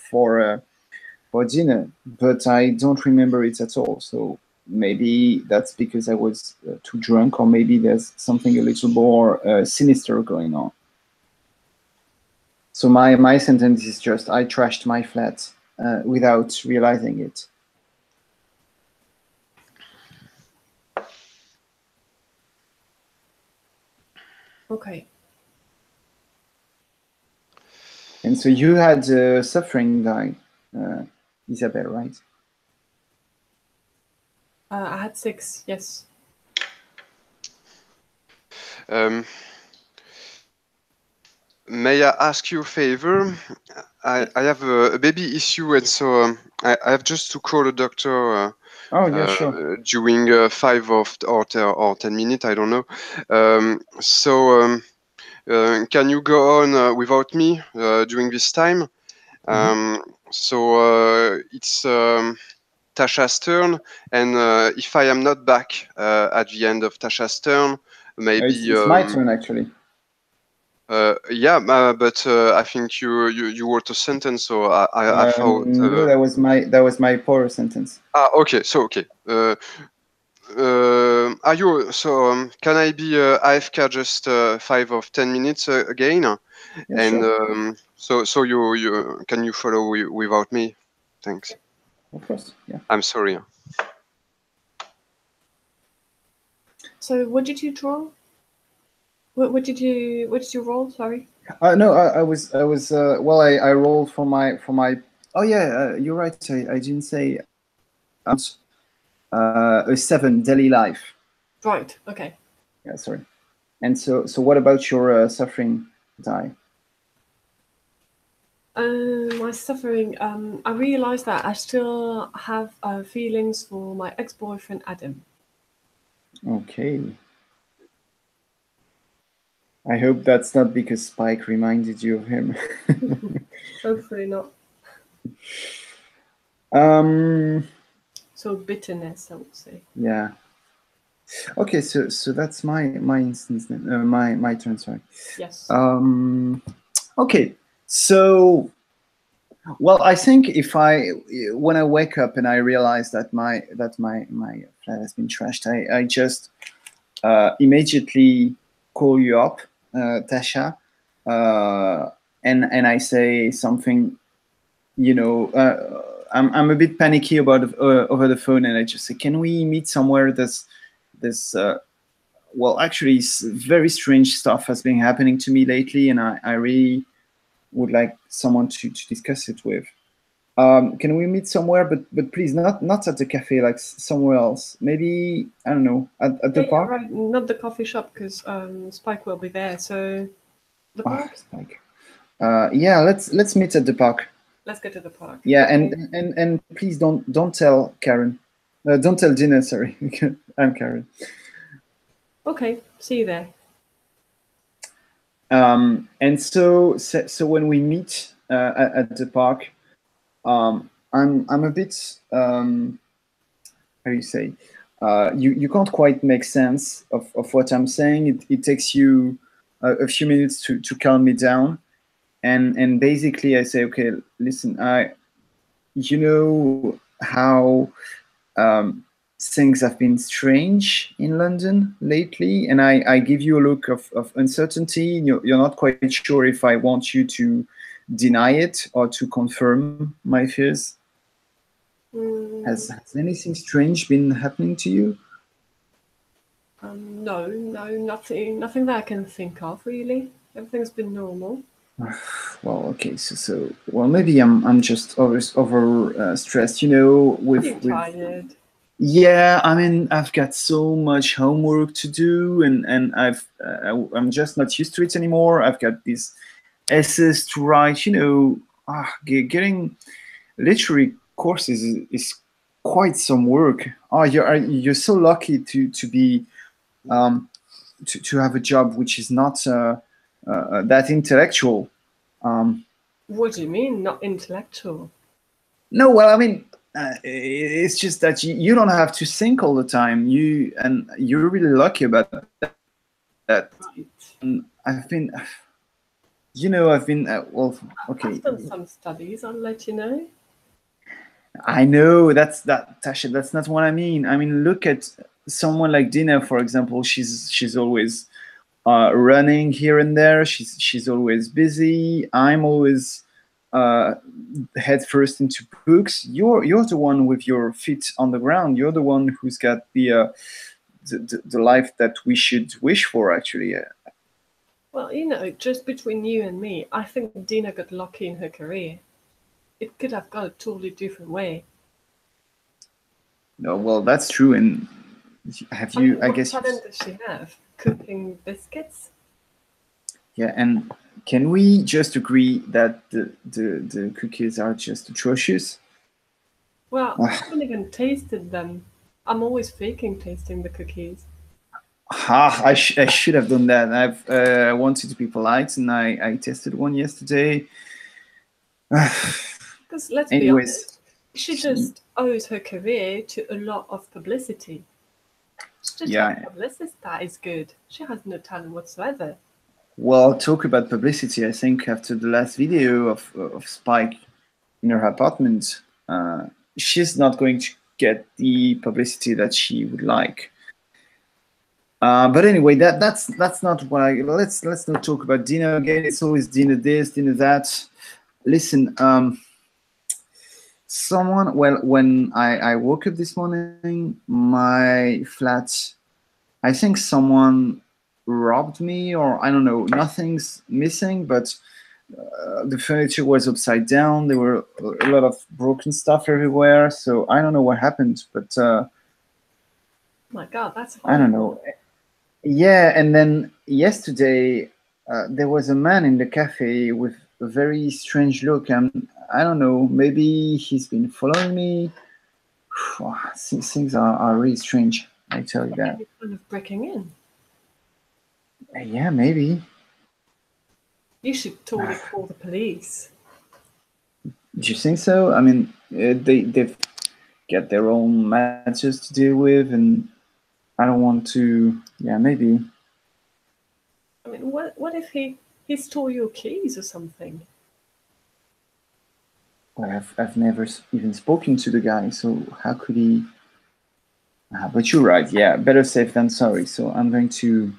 Speaker 2: dinner, but I don't remember it at all. So maybe that's because I was too drunk, or maybe there's something a little more sinister going on. So my sentence is just, I trashed my flat without realizing it.
Speaker 3: Okay.
Speaker 2: And so you had suffering die, Isabel, right?
Speaker 3: I had 6, yes.
Speaker 1: May I ask you a favor? I have a baby issue, and so I have just to call a doctor
Speaker 2: Oh, yeah, sure.
Speaker 1: during 5 or 10 minutes, I don't know. Can you go on without me during this time? So it's Tasha's turn, and if I am not back at the end of Tasha's turn, maybe
Speaker 2: it's my turn, actually.
Speaker 1: yeah, but I think you wrote a sentence, so I thought.
Speaker 2: No, that was my poor sentence.
Speaker 1: Okay. So okay. Are you so? Can I be AFK just 5 or 10 minutes again?
Speaker 2: Yeah,
Speaker 1: and
Speaker 2: sure.
Speaker 1: so you can you follow without me? Thanks.
Speaker 2: Of course. Yeah.
Speaker 1: I'm sorry.
Speaker 3: So what did you draw? What did you roll? Sorry.
Speaker 2: No, I was well. I rolled for my. Oh yeah, you're right. I didn't say. A 7 daily life.
Speaker 3: Right. Okay.
Speaker 2: Yeah, sorry. And so what about your suffering die?
Speaker 3: My suffering. I realized that I still have feelings for my ex-boyfriend Adam.
Speaker 2: Okay. I hope that's not because Spike reminded you of him.
Speaker 3: Hopefully not. So bitterness, I would say.
Speaker 2: Yeah. Okay, so that's my instance then. My turn. Sorry.
Speaker 3: Yes.
Speaker 2: Okay. So, well, I think when I wake up and I realize that my flat has been trashed, I just immediately call you up, Tasha, and I say something. You know, I'm a bit panicky about over the phone, and I just say, "Can we meet somewhere?" Well, actually, very strange stuff has been happening to me lately, and I really would like someone to discuss it with. Can we meet somewhere? But please, not at the cafe, like somewhere else. Maybe, I don't know, at the park.
Speaker 3: Right, not the coffee shop, because Spike will be there. So the park.
Speaker 2: Spike. Yeah, let's meet at the park.
Speaker 3: Let's go to the park.
Speaker 2: Yeah,
Speaker 3: okay.
Speaker 2: and please don't tell Karen. Don't tell Dina. Sorry, I'm Karen.
Speaker 3: Okay, see you there.
Speaker 2: And so when we meet at the park, I'm a bit how do you say? You can't quite make sense of what I'm saying. It takes you a few minutes to calm me down, and basically I say, okay, listen, you know how things have been strange in London lately, and I give you a look of uncertainty. You're not quite sure if I want you to deny it or to confirm my fears. Has anything strange been happening to you?
Speaker 3: No, nothing that I can think of really. Everything's been normal.
Speaker 2: Well, okay, so well, maybe I'm just over stressed, you know, with
Speaker 3: tired.
Speaker 2: Yeah, I mean, I've got so much homework to do, and I'm just not used to it anymore. I've got these essays to write, you know. Getting literary courses is quite some work. Oh, you're so lucky to be to have a job which is not that intellectual.
Speaker 3: What do you mean, not intellectual?
Speaker 2: No, well, I mean, it's just that you don't have to think all the time. You're really lucky about that.
Speaker 3: Right.
Speaker 2: I've been, you know, well, okay.
Speaker 3: I've done some studies. I'll let you know.
Speaker 2: I know Tasha. That's not what I mean. I mean, look at someone like Dina, for example. She's always running here and there. She's always busy. I'm always head first into books. You're the one with your feet on the ground. You're the one who's got the life that we should wish for, actually.
Speaker 3: Well, you know, just between you and me, I think Dina got lucky in her career. It could have gone a totally different way.
Speaker 2: No, well, that's true. And have you? I guess.
Speaker 3: What talent does she have? Cooking biscuits?
Speaker 2: Yeah, and can we just agree that the cookies are just atrocious?
Speaker 3: Well, I haven't even tasted them. I'm always faking tasting the cookies.
Speaker 2: I should have done that. I've wanted to be polite, and I tested one yesterday.
Speaker 3: Because let's be honest, she just owes her career to a lot of publicity. She just has a publicist that is good. She has no talent whatsoever.
Speaker 2: Well, talk about publicity. I think after the last video of Spike in her apartment, she's not going to get the publicity that she would like. But anyway, that's not what I. Let's not talk about Dina again. It's always Dina this, Dina that. Listen, when I woke up this morning, my flat, I think someone robbed me, or I don't know. Nothing's missing, but the furniture was upside down. There were a lot of broken stuff everywhere. So I don't know what happened, but
Speaker 3: oh my God, that's horrible.
Speaker 2: I don't know. Yeah, and then yesterday there was a man in the cafe with a very strange look, and I don't know, maybe he's been following me. Things are really strange, I tell you that.
Speaker 3: Any kind of breaking in?
Speaker 2: Yeah, maybe.
Speaker 3: You should totally call the police.
Speaker 2: Do you think so? I mean, they've got their own matters to deal with, and I don't want to. Yeah, maybe.
Speaker 3: I mean, what if he stole your keys or something?
Speaker 2: Well, I've never even spoken to the guy, so how could he? But you're right. Yeah, better safe than sorry. So I'm gonna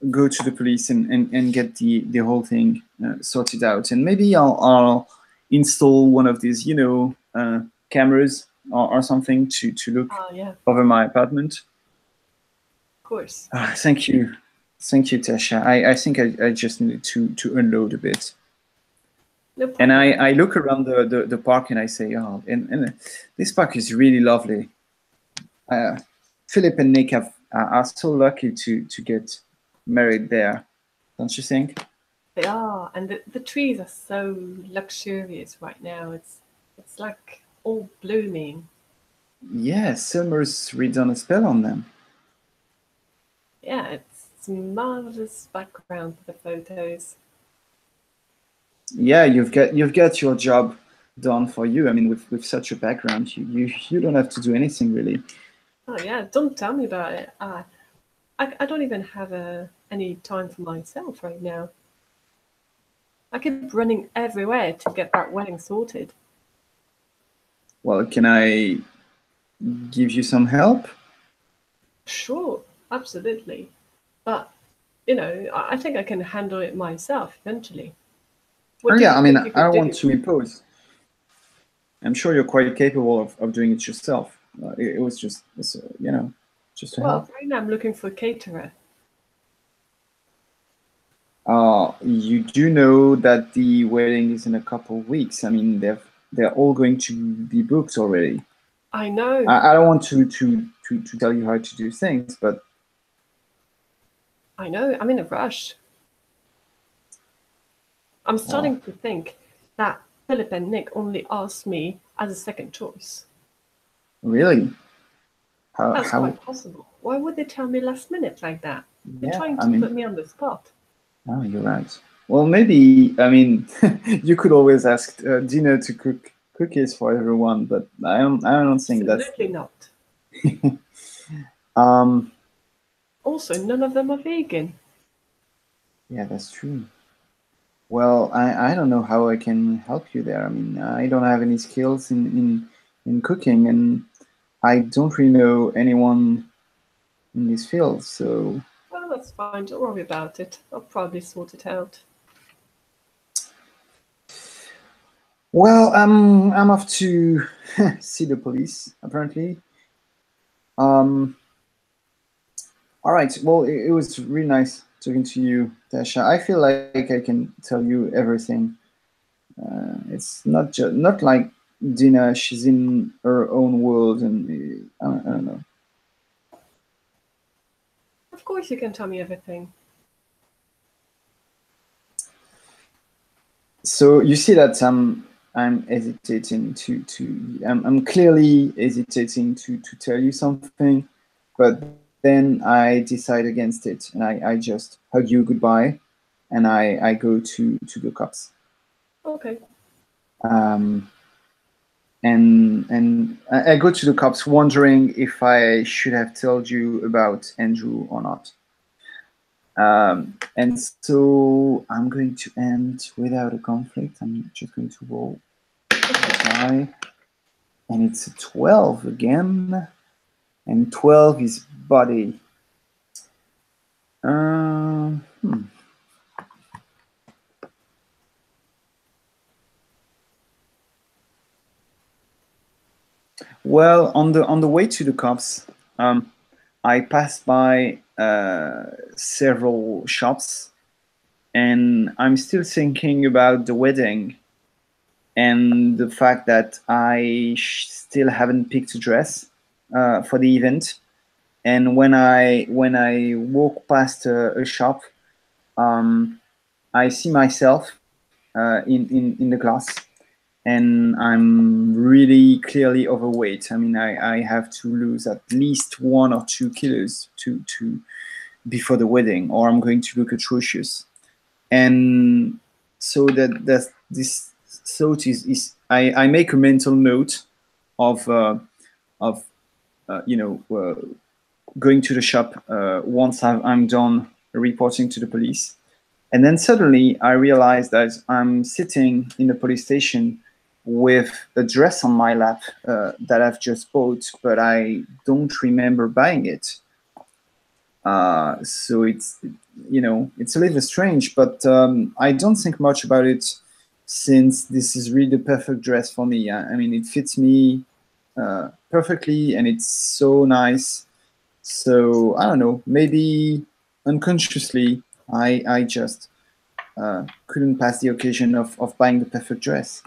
Speaker 2: go to the police and get the whole thing sorted out, and maybe I'll install one of these, you know, cameras or something to look over my apartment.
Speaker 3: Of course.
Speaker 2: Thank you, Tasha. I think I just needed to unload a bit. No problem. And I look around the park and I say, oh, and this park is really lovely. Philip and Nick are so lucky to get married there, don't you think?
Speaker 3: They are, and the trees are so luxurious right now. It's like all blooming.
Speaker 2: Yeah, summer's really done a spell on them.
Speaker 3: Yeah, it's a marvelous background for the photos.
Speaker 2: Yeah, you've got your job done for you. I mean, with such a background, you don't have to do anything really.
Speaker 3: Oh yeah, don't tell me about it. I don't even have any time for myself right now. I keep running everywhere to get that wedding sorted.
Speaker 2: Well, can I give you some help?
Speaker 3: Sure, absolutely. But, you know, I think I can handle it myself eventually.
Speaker 2: Yeah, I mean, I don't want to impose. I'm sure you're quite capable of doing it yourself. It was just, you know, just to help.
Speaker 3: Right now I'm looking for a caterer.
Speaker 2: You do know that the wedding is in a couple of weeks. I mean, they're all going to be booked already.
Speaker 3: I know.
Speaker 2: I don't want to tell you how to do things, but
Speaker 3: I know. I'm in a rush. I'm starting to think that Philip and Nick only asked me as a second choice.
Speaker 2: really,
Speaker 3: That's quite possible. Why would they tell me last minute like that? They're trying to put me on the spot.
Speaker 2: Oh, you're right. Well, maybe, I mean, you could always ask Dina to cook cookies for everyone, but I don't think that's...
Speaker 3: Absolutely not.
Speaker 2: Um,
Speaker 3: Also, none of them are vegan.
Speaker 2: yeah, that's true. Well, I don't know how I can help you there. I mean, I don't have any skills in cooking, and I don't really know anyone in this field, so...
Speaker 3: Well, that's fine. Don't worry about it. I'll probably sort it out.
Speaker 2: Well, I'm off to see the police, apparently. All right. Well, it was really nice talking to you, Tasha. I feel like I can tell you everything. It's not like Dina. She's in her own world, and I don't know.
Speaker 3: Of course you can tell me everything.
Speaker 2: So you see that I'm hesitating I'm clearly hesitating to tell you something, but then I decide against it, and I just hug you goodbye, and I go to the cops.
Speaker 3: Okay.
Speaker 2: And I go to the cops wondering if I should have told you about Andrew or not. And so I'm going to end without a conflict. I'm just going to roll a die. And it's a 12 again. And 12 is body. Well, on the way to the cops, I passed by several shops, and I'm still thinking about the wedding and the fact that I still haven't picked a dress for the event. And when I walk past a shop, I see myself in the glass, and I'm really clearly overweight. I mean, I have to lose at least 1 or 2 kilos to before the wedding, or I'm going to look atrocious. And so that this thought is I make a mental note of going to the shop once I'm done reporting to the police. And then suddenly I realize that I'm sitting in the police station with a dress on my lap that I've just bought, but I don't remember buying it. So it's a little strange, but I don't think much about it, since this is really the perfect dress for me. I mean, it fits me perfectly, and it's so nice. So I don't know, maybe unconsciously I just couldn't pass the occasion of buying the perfect dress.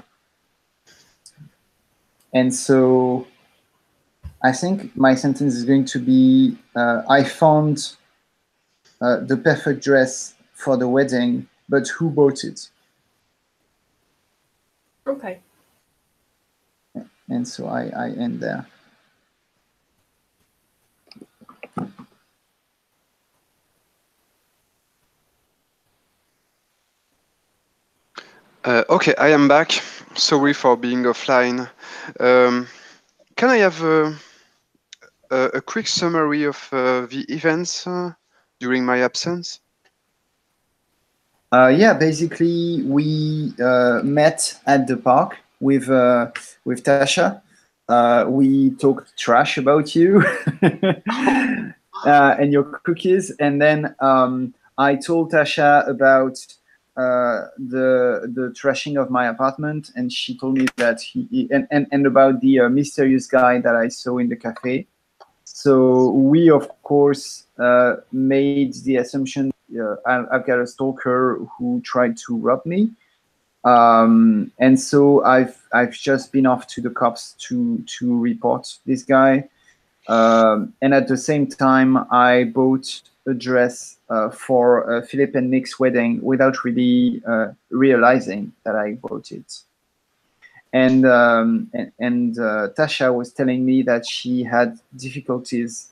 Speaker 2: And so I think my sentence is going to be, I found the perfect dress for the wedding, but who bought it?
Speaker 3: Okay.
Speaker 2: And so I end there.
Speaker 1: Okay, I am back. Sorry for being offline. Can I have a quick summary of the events during my absence?
Speaker 2: Yeah, basically we met at the park with Tasha. We talked trash about you and your cookies, and then I told Tasha about the trashing of my apartment, and she told me that and about the mysterious guy that I saw in the cafe. So we, of course, made the assumption I've got a stalker who tried to rob me. And so I've just been off to the cops to report this guy. And at the same time, I bought a dress for Philip and Nick's wedding without really realizing that I bought it. And Tasha was telling me that she had difficulties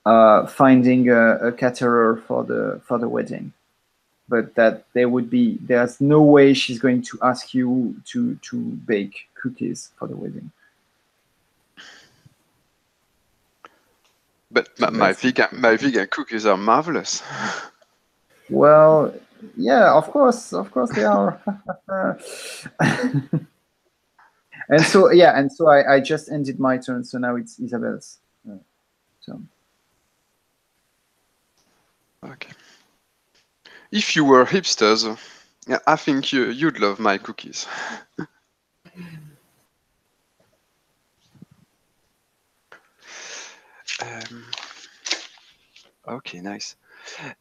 Speaker 2: finding a caterer for the wedding, but that there's no way she's going to ask you to bake cookies for the wedding.
Speaker 1: But my vegan cookies are marvelous.
Speaker 2: Well, yeah, of course they are. And so I just ended my turn. So now it's Isabel's turn.
Speaker 1: Okay. If you were hipsters, I think you'd love my cookies. Okay, nice.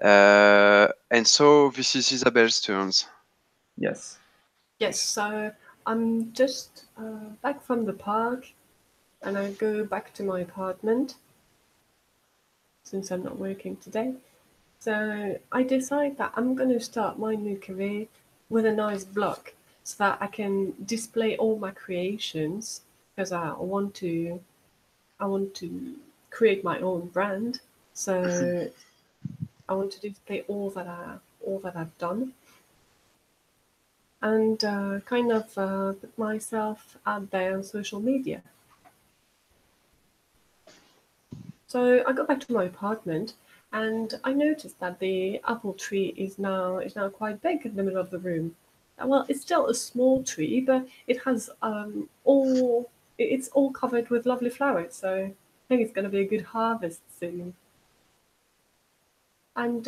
Speaker 1: And so this is Isabel's turns.
Speaker 2: Yes.
Speaker 3: Yes, so I'm just back from the park, and I go back to my apartment since I'm not working today. So I decide that I'm going to start my new career with a nice blog so that I can display all my creations, because I want to create my own brand. So I want to display all that I've done, and kind of put myself out there on social media. So I got back to my apartment, and I noticed that the apple tree is now quite big in the middle of the room. Well, it's still a small tree, but it has it's all covered with lovely flowers. So I think it's going to be a good harvest soon. And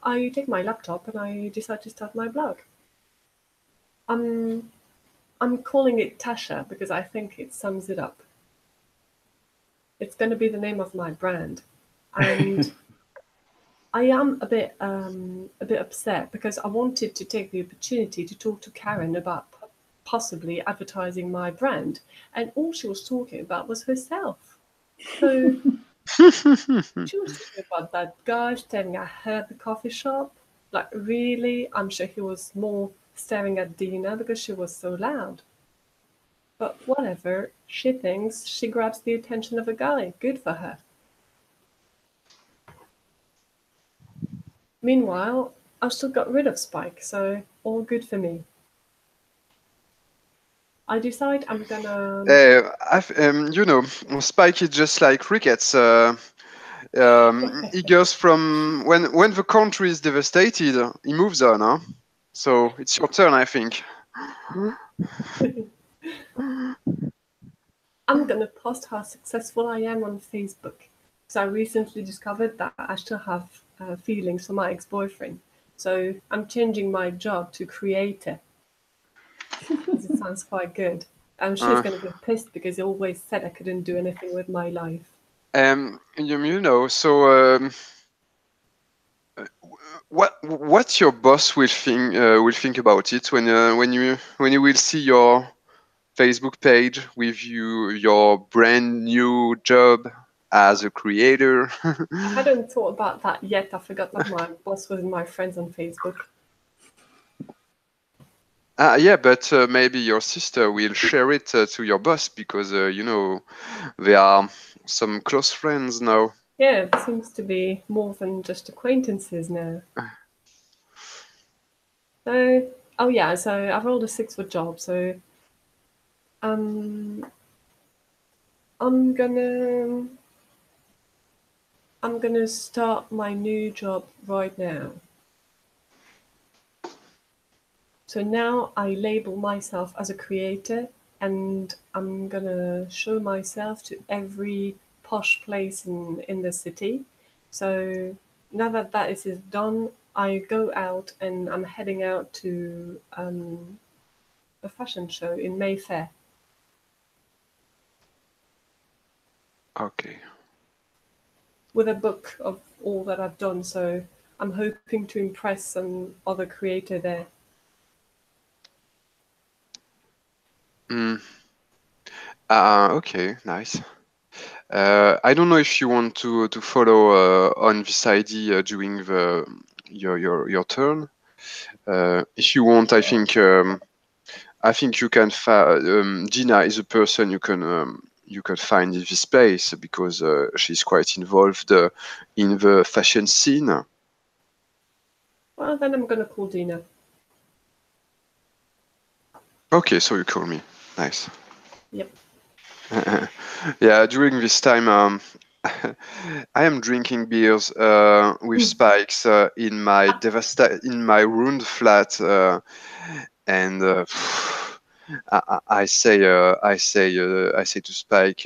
Speaker 3: I take my laptop and I decide to start my blog. I'm calling it Tasha because I think it sums it up. It's going to be the name of my brand, and I am a bit upset because I wanted to take the opportunity to talk to Karen about possibly advertising my brand, and all she was talking about was herself. So she was talking about that guy staring at her at the coffee shop. Like, really? I'm sure he was more staring at Dina because she was so loud. But whatever, she thinks she grabs the attention of a guy. Good for her. Meanwhile, I've still got rid of Spike, so all good for me. I decide I'm gonna...
Speaker 1: Spike is just like Ricketts. He goes from when the country is devastated, he moves on. Huh? So it's your turn, I think.
Speaker 3: I'm gonna post how successful I am on Facebook, because I recently discovered that I still have feelings for my ex-boyfriend. So I'm changing my job to creator, because it sounds quite good. I'm sure he's gonna get pissed because he always said I couldn't do anything with my life.
Speaker 1: What your boss will think about it when you will see your Facebook page with your brand new job as a creator.
Speaker 3: I hadn't thought about that yet. I forgot that my boss was my friends on Facebook.
Speaker 1: Yeah, but maybe your sister will share it to your boss because they are some close friends now.
Speaker 3: Yeah, it seems to be more than just acquaintances now. So, oh yeah, so I've rolled a 6 for job, so I'm gonna start my new job right now. So now I label myself as a creator, and I'm gonna show myself to every posh place in the city. So now that is done, I go out and I'm heading out to a fashion show in Mayfair.
Speaker 1: Okay.
Speaker 3: With a book of all that I've done, so I'm hoping to impress some other creator there.
Speaker 1: Okay, nice. I don't know if you want to follow on this idea during your turn. If you want, I think you can. Gina is a person you can find in this space because she's quite involved in the fashion scene.
Speaker 3: Well, then I'm going to call Dina.
Speaker 1: Okay, so you call me. Nice.
Speaker 3: Yep.
Speaker 1: Yeah, during this time, I am drinking beers with spikes in my ruined flat, and I say to Spike,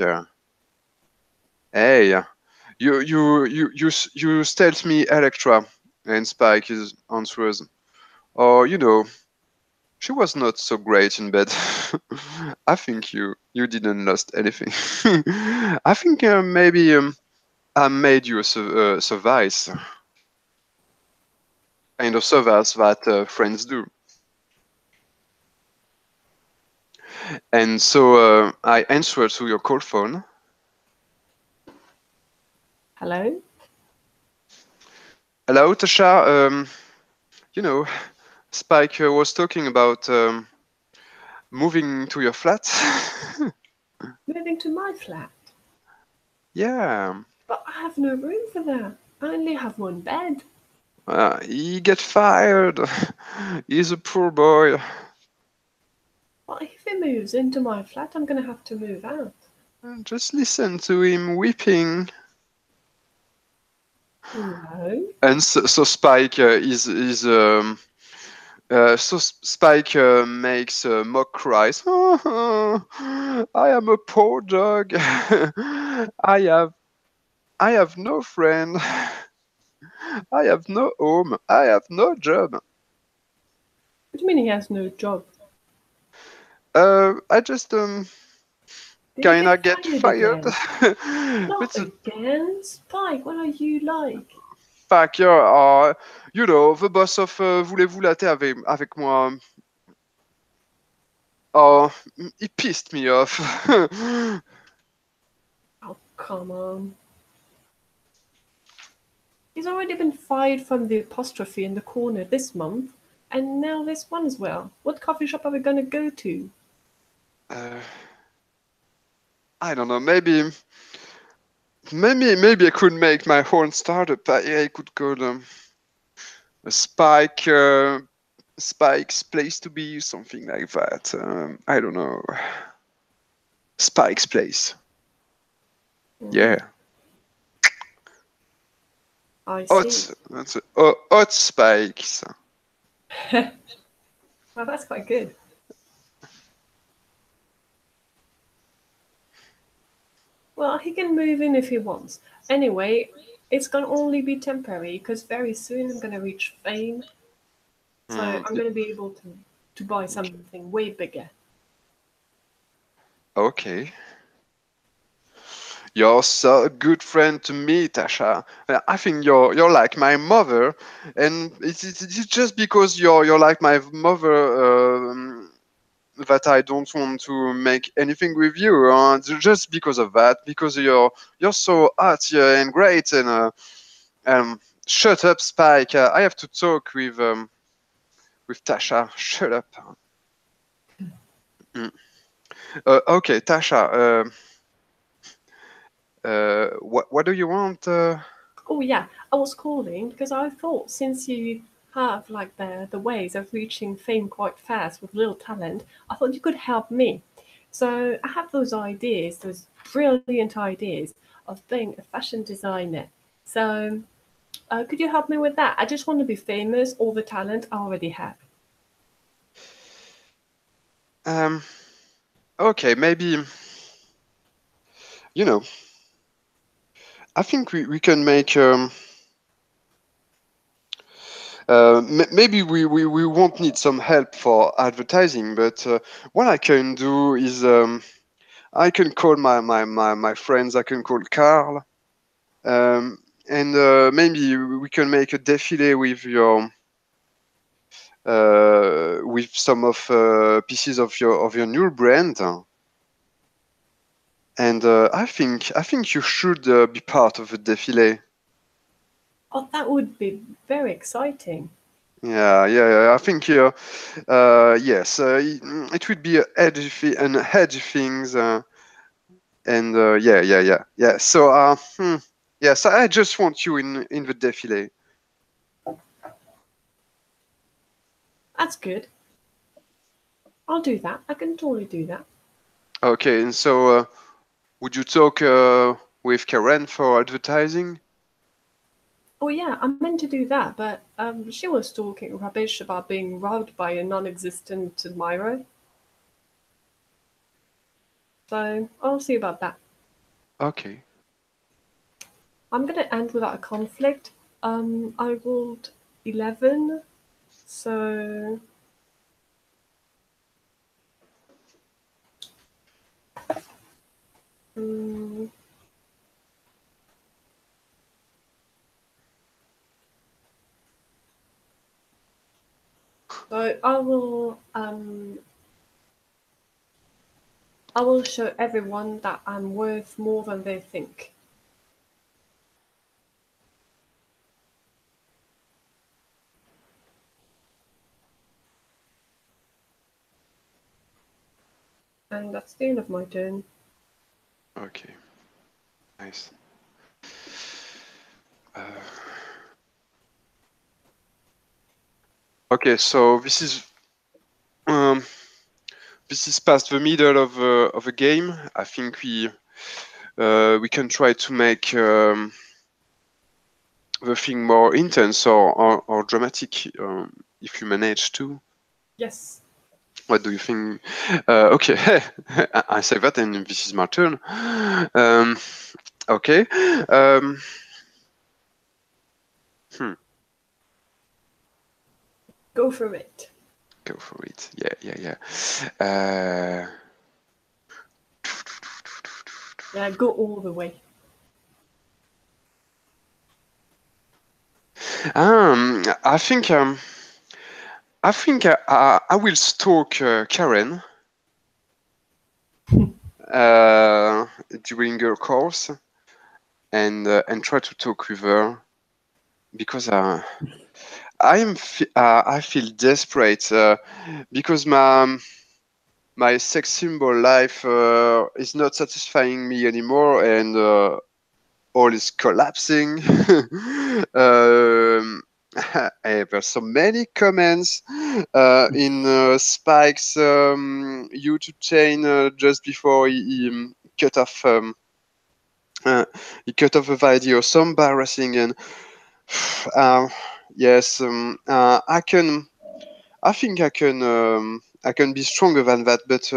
Speaker 1: "Hey, you stealth me, Electra," and Spike is answers, "Oh, she was not so great in bed. I think you didn't lost anything. I think maybe I made you a service, kind of service that friends do." And so I answer to your call phone.
Speaker 3: Hello?
Speaker 1: Hello, Tasha. Spike was talking about moving to your flat.
Speaker 3: Moving to my flat?
Speaker 1: Yeah.
Speaker 3: But I have no room for that. I only have one bed.
Speaker 1: He get fired. He's a poor boy.
Speaker 3: Well, if he moves into my flat, I'm going to have to move out.
Speaker 1: Just listen to him weeping.
Speaker 3: No.
Speaker 1: And so Spike Spike makes mock cries. I am a poor dog. I have no friend. I have no home. I have no job.
Speaker 3: What do you mean he has no job?
Speaker 1: I just
Speaker 3: Did he
Speaker 1: kinda
Speaker 3: get
Speaker 1: get
Speaker 3: fired
Speaker 1: fired.
Speaker 3: again? Not
Speaker 1: But
Speaker 3: again. Spike, what are you like?
Speaker 1: fuck the boss of Voulez-vous latte avec moi. Oh, he pissed me off.
Speaker 3: Oh, come on. He's already been fired from the apostrophe in the corner this month, and now this one as well. What coffee shop are we going to go to?
Speaker 1: I don't know. Maybe I could make my own startup. I could call them a Spike's place to be, something like that. I don't know. Spike's place. Yeah.
Speaker 3: I see.
Speaker 1: Hot Spikes.
Speaker 3: Well, that's quite good. Well, he can move in if he wants. Anyway, it's going to only be temporary because very soon I'm going to reach fame. So I'm going to be able to buy something way bigger.
Speaker 1: Okay. You're so a good friend to me, Tasha. I think you're like my mother, and it's just because you're like my mother that I don't want to make anything with you. Just because of that, because you're so hot, yeah, and great, and shut up, Spike. I have to talk with Tasha. Shut up. Okay, Tasha. What do you want?
Speaker 3: Oh yeah, I was calling because I thought since you have like the ways of reaching fame quite fast with little talent, I thought you could help me. So I have those ideas, those brilliant ideas of being a fashion designer. So could you help me with that? I just want to be famous. All the talent I already have.
Speaker 1: Okay, maybe. I think we can make. maybe we won't need some help for advertising, but what I can do is I can call my friends. I can call Carl, and maybe we can make a défilé with some of pieces of your new brand. And I think you should be part of the défilé.
Speaker 3: Oh, that would be very exciting.
Speaker 1: Yeah. I think yes, it would be an edgy things, and yeah. So yes, I just want you in the défilé.
Speaker 3: That's good. I'll do that. I can totally do that.
Speaker 1: Okay, and so would you talk with Karen for advertising?
Speaker 3: Oh yeah, I meant to do that, but she was talking rubbish about being robbed by a non-existent admirer. So I'll see about that.
Speaker 1: Okay.
Speaker 3: I'm gonna end without a conflict. I rolled 11, so um, so I will show everyone that I'm worth more than they think. And that's the end of my turn.
Speaker 1: Okay. Nice. Okay, so this is past the middle of a game. I think we can try to make the thing more intense or dramatic if you manage to.
Speaker 3: Yes.
Speaker 1: What do you think? Okay, I say that, and this is my turn. Okay.
Speaker 3: Go for it.
Speaker 1: Go for it. Yeah. Uh,
Speaker 3: Yeah, go all the way.
Speaker 1: I think I will stalk Karen during her course and try to talk with her because I feel desperate because my sex symbol life is not satisfying me anymore, and all is collapsing. There's so many comments in Spike's YouTube chain just before he cut off the video. So embarrassing, and yes, I think I can be stronger than that, but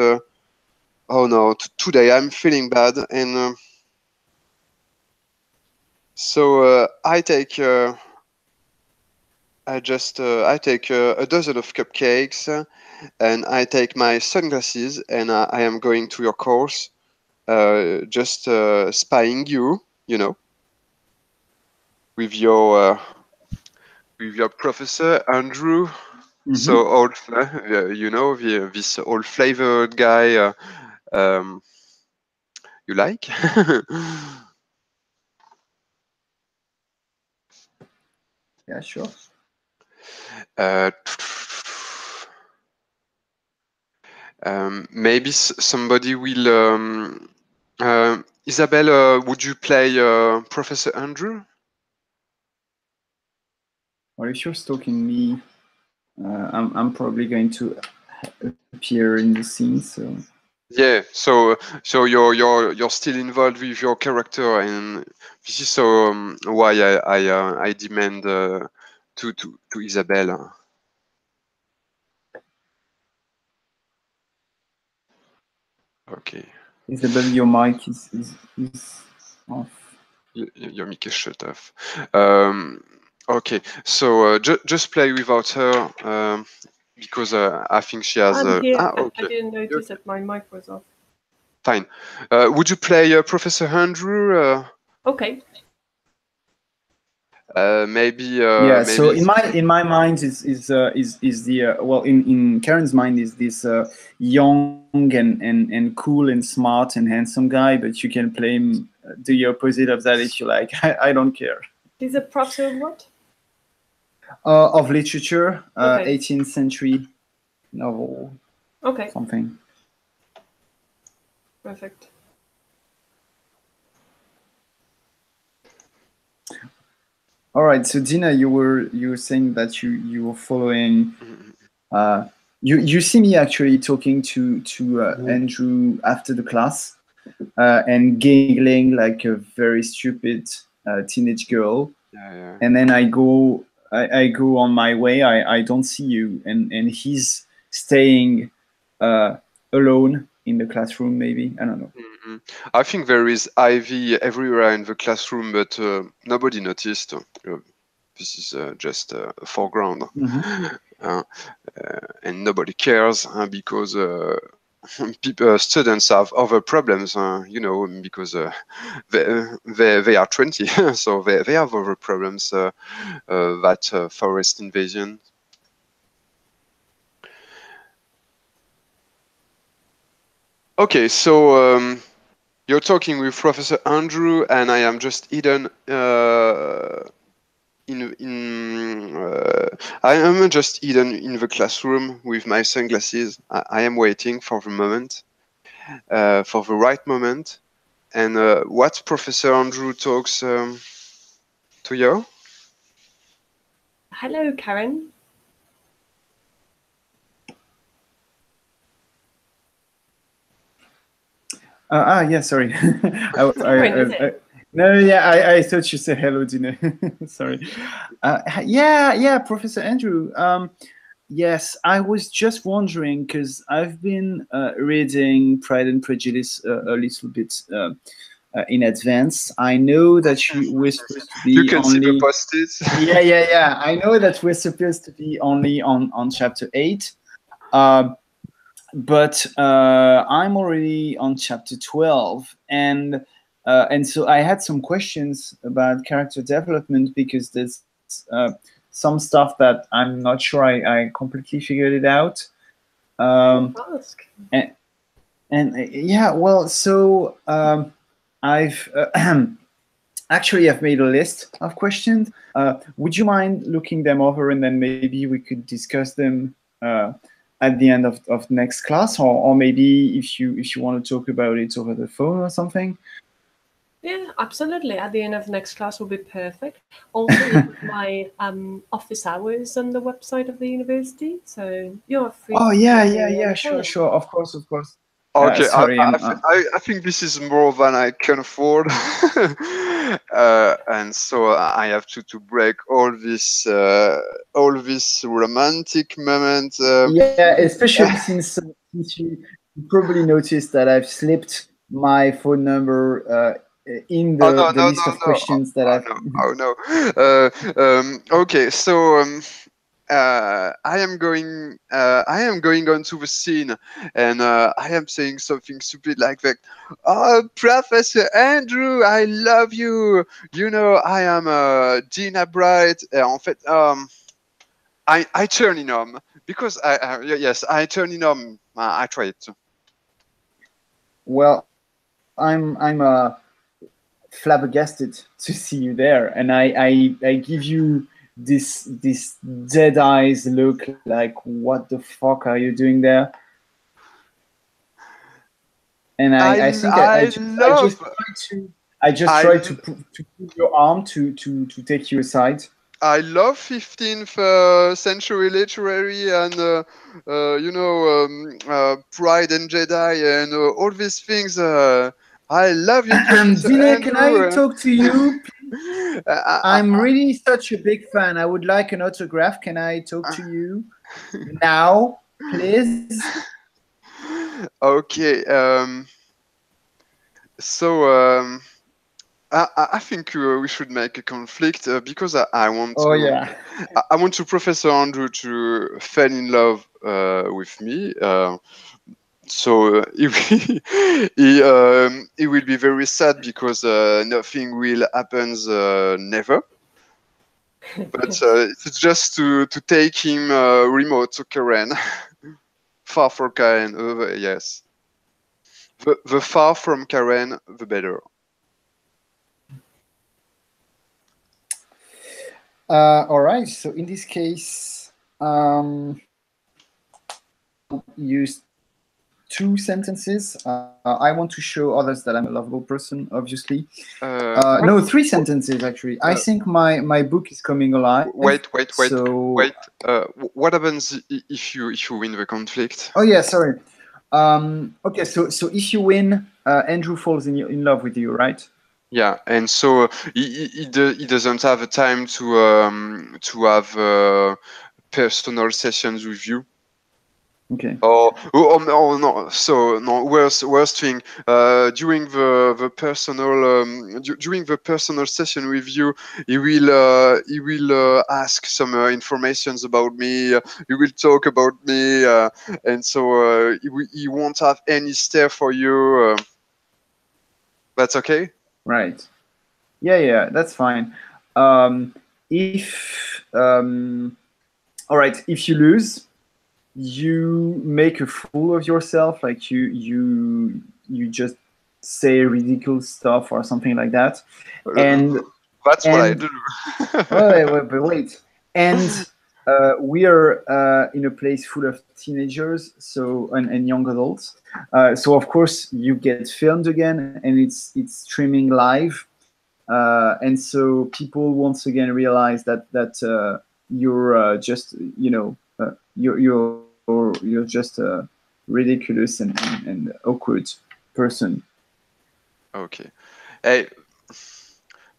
Speaker 1: oh no, today I'm feeling bad, and so I take a dozen of cupcakes, and I take my sunglasses, and I am going to your course, just spying you, with your professor Andrew. So old, this old flavored guy you like?
Speaker 2: Yeah, sure.
Speaker 1: Maybe somebody will. Isabelle, would you play Professor Andrew?
Speaker 2: Or if you're stalking me, I'm probably going to appear in the scene. So
Speaker 1: Yeah. So you're still involved with your character, and this is so why I demand to Isabelle. Okay.
Speaker 2: Isabel, your mic is off.
Speaker 1: Your mic is shut off. Okay, so just play without her because I think she has.
Speaker 3: I'm here. I
Speaker 1: Okay,
Speaker 3: didn't notice that my mic was off.
Speaker 1: fine. Would you play Professor Andrew?
Speaker 3: Okay.
Speaker 1: Maybe.
Speaker 2: Yeah. So
Speaker 1: Maybe.
Speaker 2: in my mind is the well in Karen's mind is this young and cool and smart and handsome guy, but you can play him the opposite of that if you like. I don't care.
Speaker 3: He's a professor of what?
Speaker 2: Of literature,
Speaker 3: Okay.
Speaker 2: 18th century novel,
Speaker 3: Okay.
Speaker 2: something.
Speaker 3: Perfect.
Speaker 2: All right. So Dina, you were saying that you were following. You see me actually talking to Andrew after the class and giggling like a very stupid teenage girl.
Speaker 1: Yeah.
Speaker 2: And then I go on my way. I don't see you, and he's staying alone in the classroom. Maybe I don't know.
Speaker 1: I think there is ivy everywhere in the classroom, but nobody noticed. This is just a foreground, and nobody cares because students have other problems, because they are 20, so they have other problems. That forest invasion. Okay, so you're talking with Professor Andrew, and I am just hidden I am just hidden in the classroom with my sunglasses. I am waiting for the moment, for the right moment. And what Professor Andrew talks to you?
Speaker 3: Hello, Karen.
Speaker 2: Yeah, sorry.
Speaker 3: Karen, is it?
Speaker 2: No, yeah, I thought you said hello, Dina. Sorry. Yeah, Professor Andrew. Yes, I was just wondering because I've been reading Pride and Prejudice a little bit in advance. I know that we're supposed to
Speaker 1: You
Speaker 2: be
Speaker 1: can see the
Speaker 2: only.
Speaker 1: post-its.
Speaker 2: Yeah. I know that we're supposed to be only on chapter 8. But I'm already on chapter 12, and so I had some questions about character development because there's some stuff that I'm not sure I completely figured it out.
Speaker 3: Ask.
Speaker 2: And yeah, well, so I've actually I've made a list of questions. Would you mind looking them over, and then maybe we could discuss them at the end of next class, or maybe if you want to talk about it over the phone or something?
Speaker 3: Yeah, absolutely. At the end of next class will be perfect. Also, you have my office hours on the website of the university, so you're free
Speaker 2: Oh
Speaker 3: to
Speaker 2: yeah,
Speaker 3: call me anytime.
Speaker 2: sure, of course.
Speaker 1: Okay,
Speaker 2: Sorry,
Speaker 1: I think this is more than I can afford, and so I have to break all this romantic moment.
Speaker 2: yeah, especially since you probably noticed that I've slipped my phone number in
Speaker 1: Oh no,
Speaker 2: the
Speaker 1: no,
Speaker 2: list
Speaker 1: no,
Speaker 2: of
Speaker 1: no!
Speaker 2: questions that
Speaker 1: Oh
Speaker 2: I've.
Speaker 1: no! Oh no! Okay, so I am going onto the scene, and I am saying something stupid like that. Oh, Professor Andrew, I love you. You know, I am Gina Bright. En fait, I turn in on because yes, I turn in on. I try it.
Speaker 2: Well, I'm flabbergasted to see you there, and I give you this dead eyes look, like what the fuck are you doing there? And I think
Speaker 1: I love.
Speaker 2: I just
Speaker 1: I
Speaker 2: tried to pull your arm to take you aside.
Speaker 1: I love 15th century literary and Pride and Jedi and all these things. I love you, Professor
Speaker 2: Dina, can I
Speaker 1: Andrew.
Speaker 2: talk to you?
Speaker 1: I-
Speaker 2: I'm really such a big fan. I would like an autograph. Can I talk to you now, please?
Speaker 1: okay. So I think we should make a conflict because I want
Speaker 2: Oh
Speaker 1: to.
Speaker 2: yeah.
Speaker 1: I want to Professor Andrew to fall in love with me. So he will be very sad because nothing will happen never. But it's just to take him remote to Karen, far from Karen. Yes, the far from Karen, the better.
Speaker 2: All right. So in this case, use two sentences. I want to show others that I'm a lovable person, obviously. No, three sentences actually. I think my book is coming alive.
Speaker 1: Wait.
Speaker 2: So
Speaker 1: What happens if you win the conflict?
Speaker 2: oh yeah, sorry. Okay, so if you win, Andrew falls in love with you, right?
Speaker 1: Yeah, and so he doesn't have the time to have personal sessions with you.
Speaker 2: Okay.
Speaker 1: Oh no! So no, worst thing. During the personal during the personal session with you, he will ask some informations about me. He will talk about me, and so he won't have any stare for you. That's okay.
Speaker 2: Right. Yeah, that's fine. If all right, if you lose, you make a fool of yourself, like you just say ridiculous stuff or something like that, and
Speaker 1: That's what I do.
Speaker 2: wait. And we are in a place full of teenagers, so and young adults. So of course you get filmed again, and it's streaming live, and so people once again realize that you're just you're just a ridiculous and awkward person.
Speaker 1: Okay. Hey,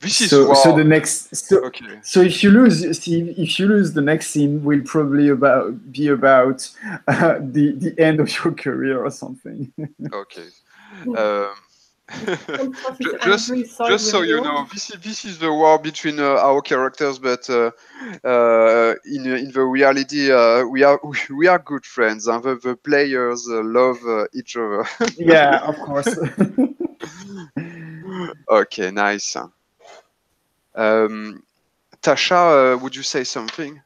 Speaker 1: this is
Speaker 2: So
Speaker 1: wow.
Speaker 2: the next
Speaker 1: Okay.
Speaker 2: so if you lose, the next scene will probably be about the end of your career or something.
Speaker 1: Okay.
Speaker 3: Just
Speaker 1: just so you know, this is the war between our characters, but in the reality, we are good friends. The players love each other.
Speaker 2: Yeah, of course.
Speaker 1: Okay, nice. Tasha, would you say something?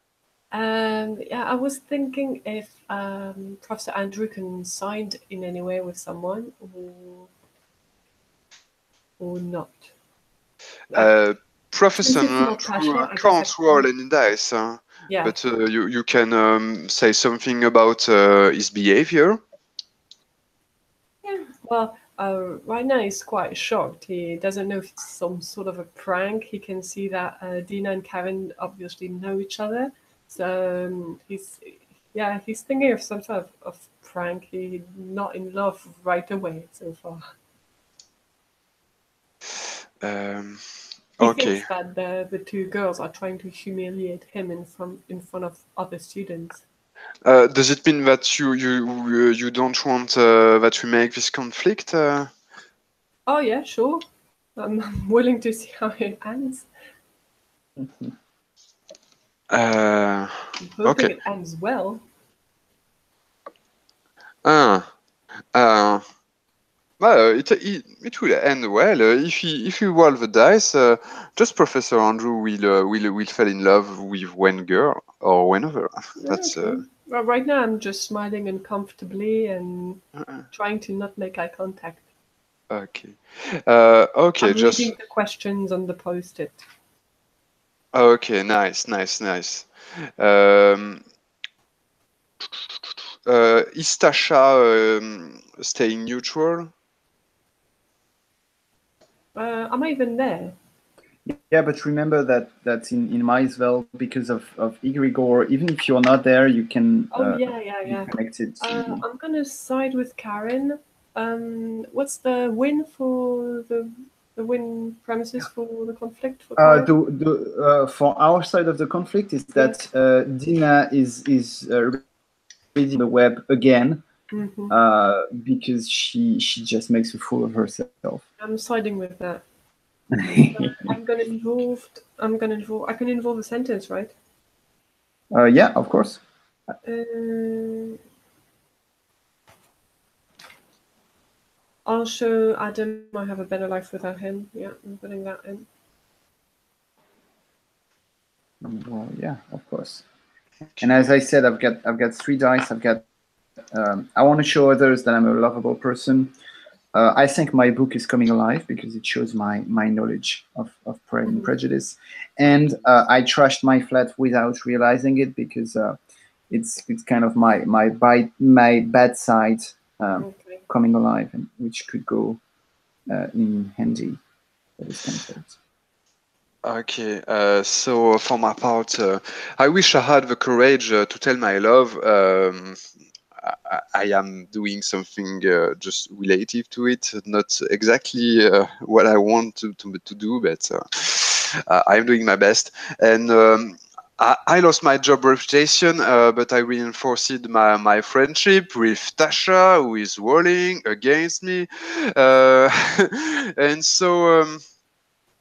Speaker 3: Yeah, I was thinking if Professor Andrew can sign in any way with someone or not.
Speaker 1: Professor
Speaker 3: Since it's not
Speaker 1: Andrew
Speaker 3: Tasha, I guess
Speaker 1: can't
Speaker 3: I
Speaker 1: roll
Speaker 3: can.
Speaker 1: any dice,
Speaker 3: Yeah.
Speaker 1: but you can say something about his behavior.
Speaker 3: Yeah. Well, right now he's quite shocked. He doesn't know if it's some sort of a prank. He can see that Dina and Karen obviously know each other. So he's thinking of some sort of prank. He's not in love right away so far. He
Speaker 1: Okay.
Speaker 3: thinks that the two girls are trying to humiliate him in front of other students.
Speaker 1: Does it mean that you don't want that we make this conflict?
Speaker 3: Oh yeah, sure. I'm willing to see how it ends. I'm hoping
Speaker 1: Okay.
Speaker 3: it ends well.
Speaker 1: Well, it will end well if you roll the dice. Just Professor Andrew will fall in love with one girl or whenever. That's
Speaker 3: Okay. Well, right now I'm just smiling uncomfortably and trying to not make eye contact.
Speaker 1: okay. Okay,
Speaker 3: I'm
Speaker 1: just
Speaker 3: reading the questions on the post-it.
Speaker 1: okay. Nice. Is Tasha staying neutral?
Speaker 3: Am I even there?
Speaker 2: Yeah, but remember that in Milesvale, because of Igor, even if you're not there, you can
Speaker 3: yeah.
Speaker 2: be connected to.
Speaker 3: I'm gonna side with Karen. What's the win for the win premises for the conflict for Karen?
Speaker 2: For our side of the conflict is that Dina is reading the web again because she just makes a fool of herself.
Speaker 3: I'm siding with that. I'm gonna involve. I can involve a sentence, right?
Speaker 2: Yeah, of course.
Speaker 3: I'll show Adam I have a better life without him. Yeah, I'm putting that in.
Speaker 2: Well, yeah, of course. And as I said, I've got 3 dice. I've got. I want to show others that I'm a lovable person. I think my book is coming alive because it shows my knowledge of Pride and Prejudice, and I trashed my flat without realizing it because it's kind of my bad side coming alive, and which could go in handy for this concept.
Speaker 1: Okay, so for my part, I wish I had the courage to tell my love. I am doing something just relative to it, not exactly what I want to do, but I'm doing my best. And I lost my job reputation, but I reinforced my friendship with Tasha, who is rolling against me. And so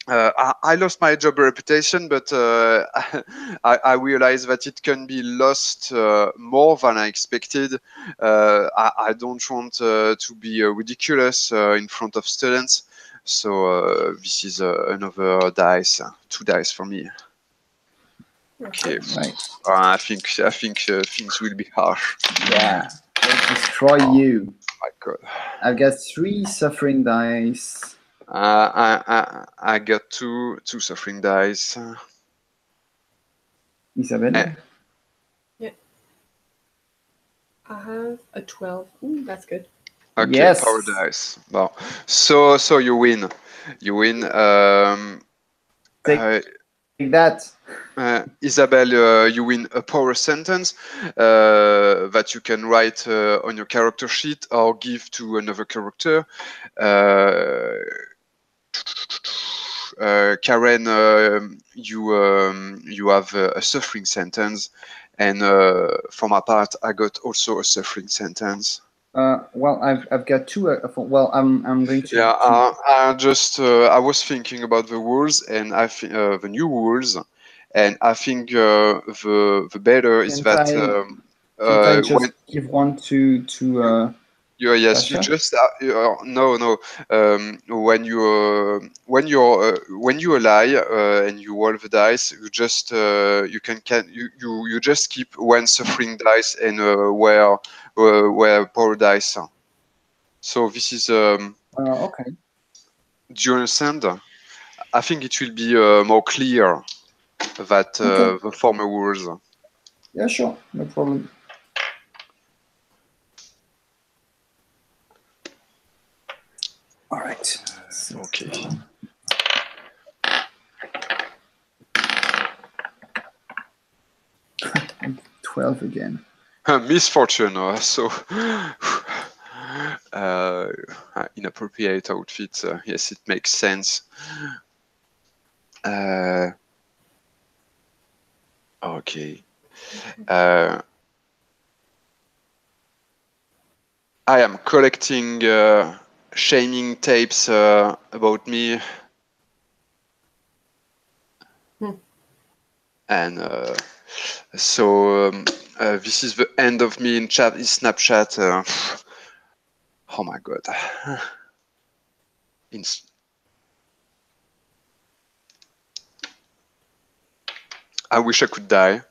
Speaker 1: I lost my job reputation, but I realized that it can be lost more than I expected. I don't want to be ridiculous in front of students, so this is another dice, 2 dice for me. Okay,
Speaker 2: right.
Speaker 1: I think things will be harsh.
Speaker 2: Yeah, let's destroy you.
Speaker 1: My God.
Speaker 2: I've got 3 suffering dice.
Speaker 1: I got two suffering dice.
Speaker 2: Isabelle?
Speaker 3: Yeah. I have a 12. Ooh, that's good.
Speaker 1: Okay,
Speaker 2: yes.
Speaker 1: power dice. Well, so you win. You win.
Speaker 2: Take that.
Speaker 1: Isabelle, you win a power sentence that you can write on your character sheet or give to another character. Karen, you have a suffering sentence, and for my part, I got also a suffering sentence.
Speaker 2: Well, I've got 2. Well, I'm going to.
Speaker 1: Yeah, I was thinking about the rules and the new rules, and I think the better is that
Speaker 2: Can't I just
Speaker 1: when
Speaker 2: give one to
Speaker 1: yes, you
Speaker 2: Tasha?
Speaker 1: just no. When you lie and you roll the dice, you just you just keep one suffering dice and where power dice. So this is
Speaker 2: Okay.
Speaker 1: do you understand? I think it will be more clear that
Speaker 2: Okay.
Speaker 1: the former rules.
Speaker 2: Yeah, sure, no problem. All right.
Speaker 1: Okay.
Speaker 2: I'm 12 again.
Speaker 1: Misfortune. So inappropriate outfit. Yes, it makes sense. Okay. I am collecting shaming tapes about me. And so this is the end of me in Snapchat. Oh my God. I wish I could die.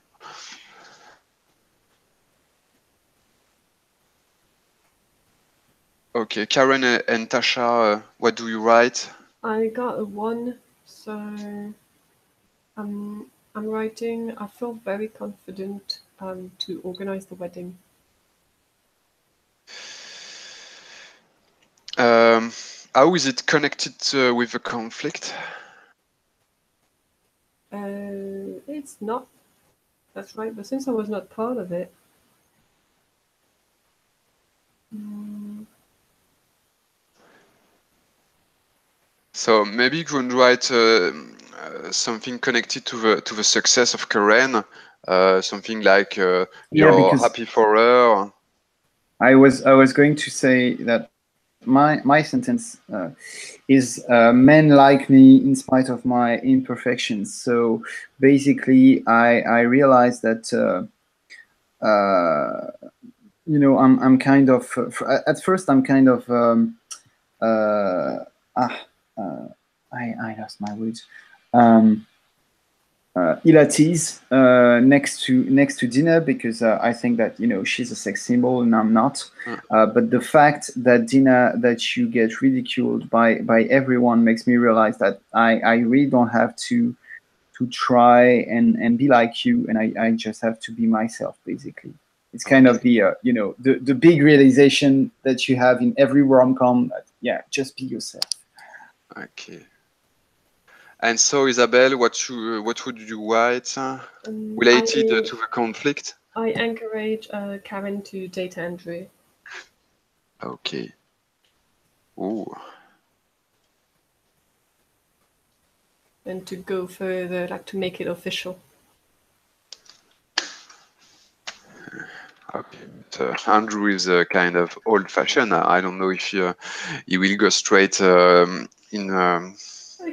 Speaker 1: Okay, Karen and Tasha, what do you write?
Speaker 3: I got a 1, so I'm writing. I feel very confident to organize the wedding.
Speaker 1: How is it connected with the conflict?
Speaker 3: It's not. That's right, but since I was not part of it.
Speaker 1: So maybe you can write something connected to the success of Karen, something like you're happy for her.
Speaker 2: I was going to say that my sentence is men like me in spite of my imperfections. So basically, I realized that I'm kind of at first I'm kind of I lost my words. Ill at ease next to Dina, because I think that she's a sex symbol and I'm not. But the fact that Dina, that you get ridiculed by everyone, makes me realize that I really don't have to try and be like you, and I just have to be myself. Basically, it's kind of the the big realization that you have in every rom-com. Yeah, just be yourself.
Speaker 1: Okay. And so, Isabelle, what would you write related to the conflict?
Speaker 3: I encourage Karen to date Andrew.
Speaker 1: Okay. Ooh.
Speaker 3: And to go further, like to make it official.
Speaker 1: Okay. So Andrew is kind of old-fashioned. I don't know if he will go straight in.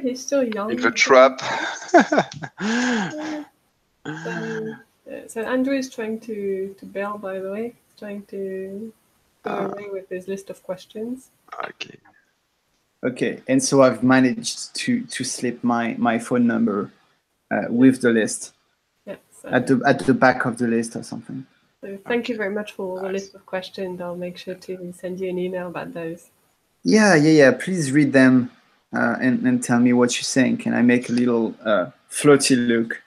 Speaker 3: He's still young.
Speaker 1: In the trap.
Speaker 3: So Andrew is trying to bail, by the way. He's trying to go away with his list of questions.
Speaker 1: Okay.
Speaker 2: Okay, and so I've managed to slip my phone number with the list.
Speaker 3: Yeah, so
Speaker 2: at the back of the list or something.
Speaker 3: So thank you very much for the list of questions. I'll make sure to send you an email about those.
Speaker 2: Yeah. Please read them and tell me what you think, and I make a little flirty look.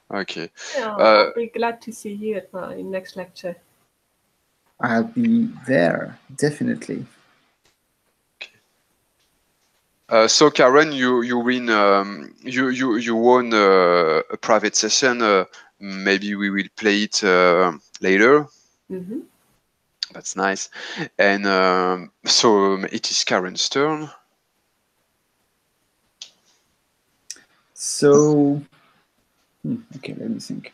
Speaker 1: Okay.
Speaker 3: Yeah, I'll be glad to see you at my next lecture.
Speaker 2: I'll be there, definitely.
Speaker 1: Okay. So Karen, you win. You won a private session. Maybe we will play it later.
Speaker 3: Mm-hmm.
Speaker 1: That's nice. And so it is Karen's turn.
Speaker 2: So, okay, let me think.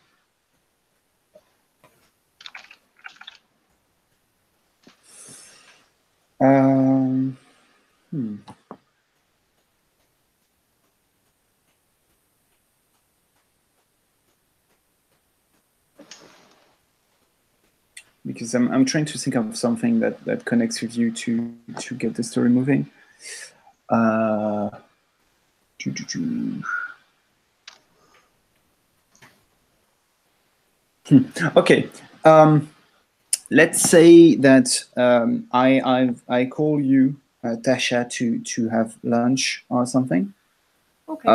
Speaker 2: Because I'm trying to think of something that connects with you to get the story moving. Okay. Let's say that I call you, Tasha, to have lunch or something.
Speaker 3: Okay.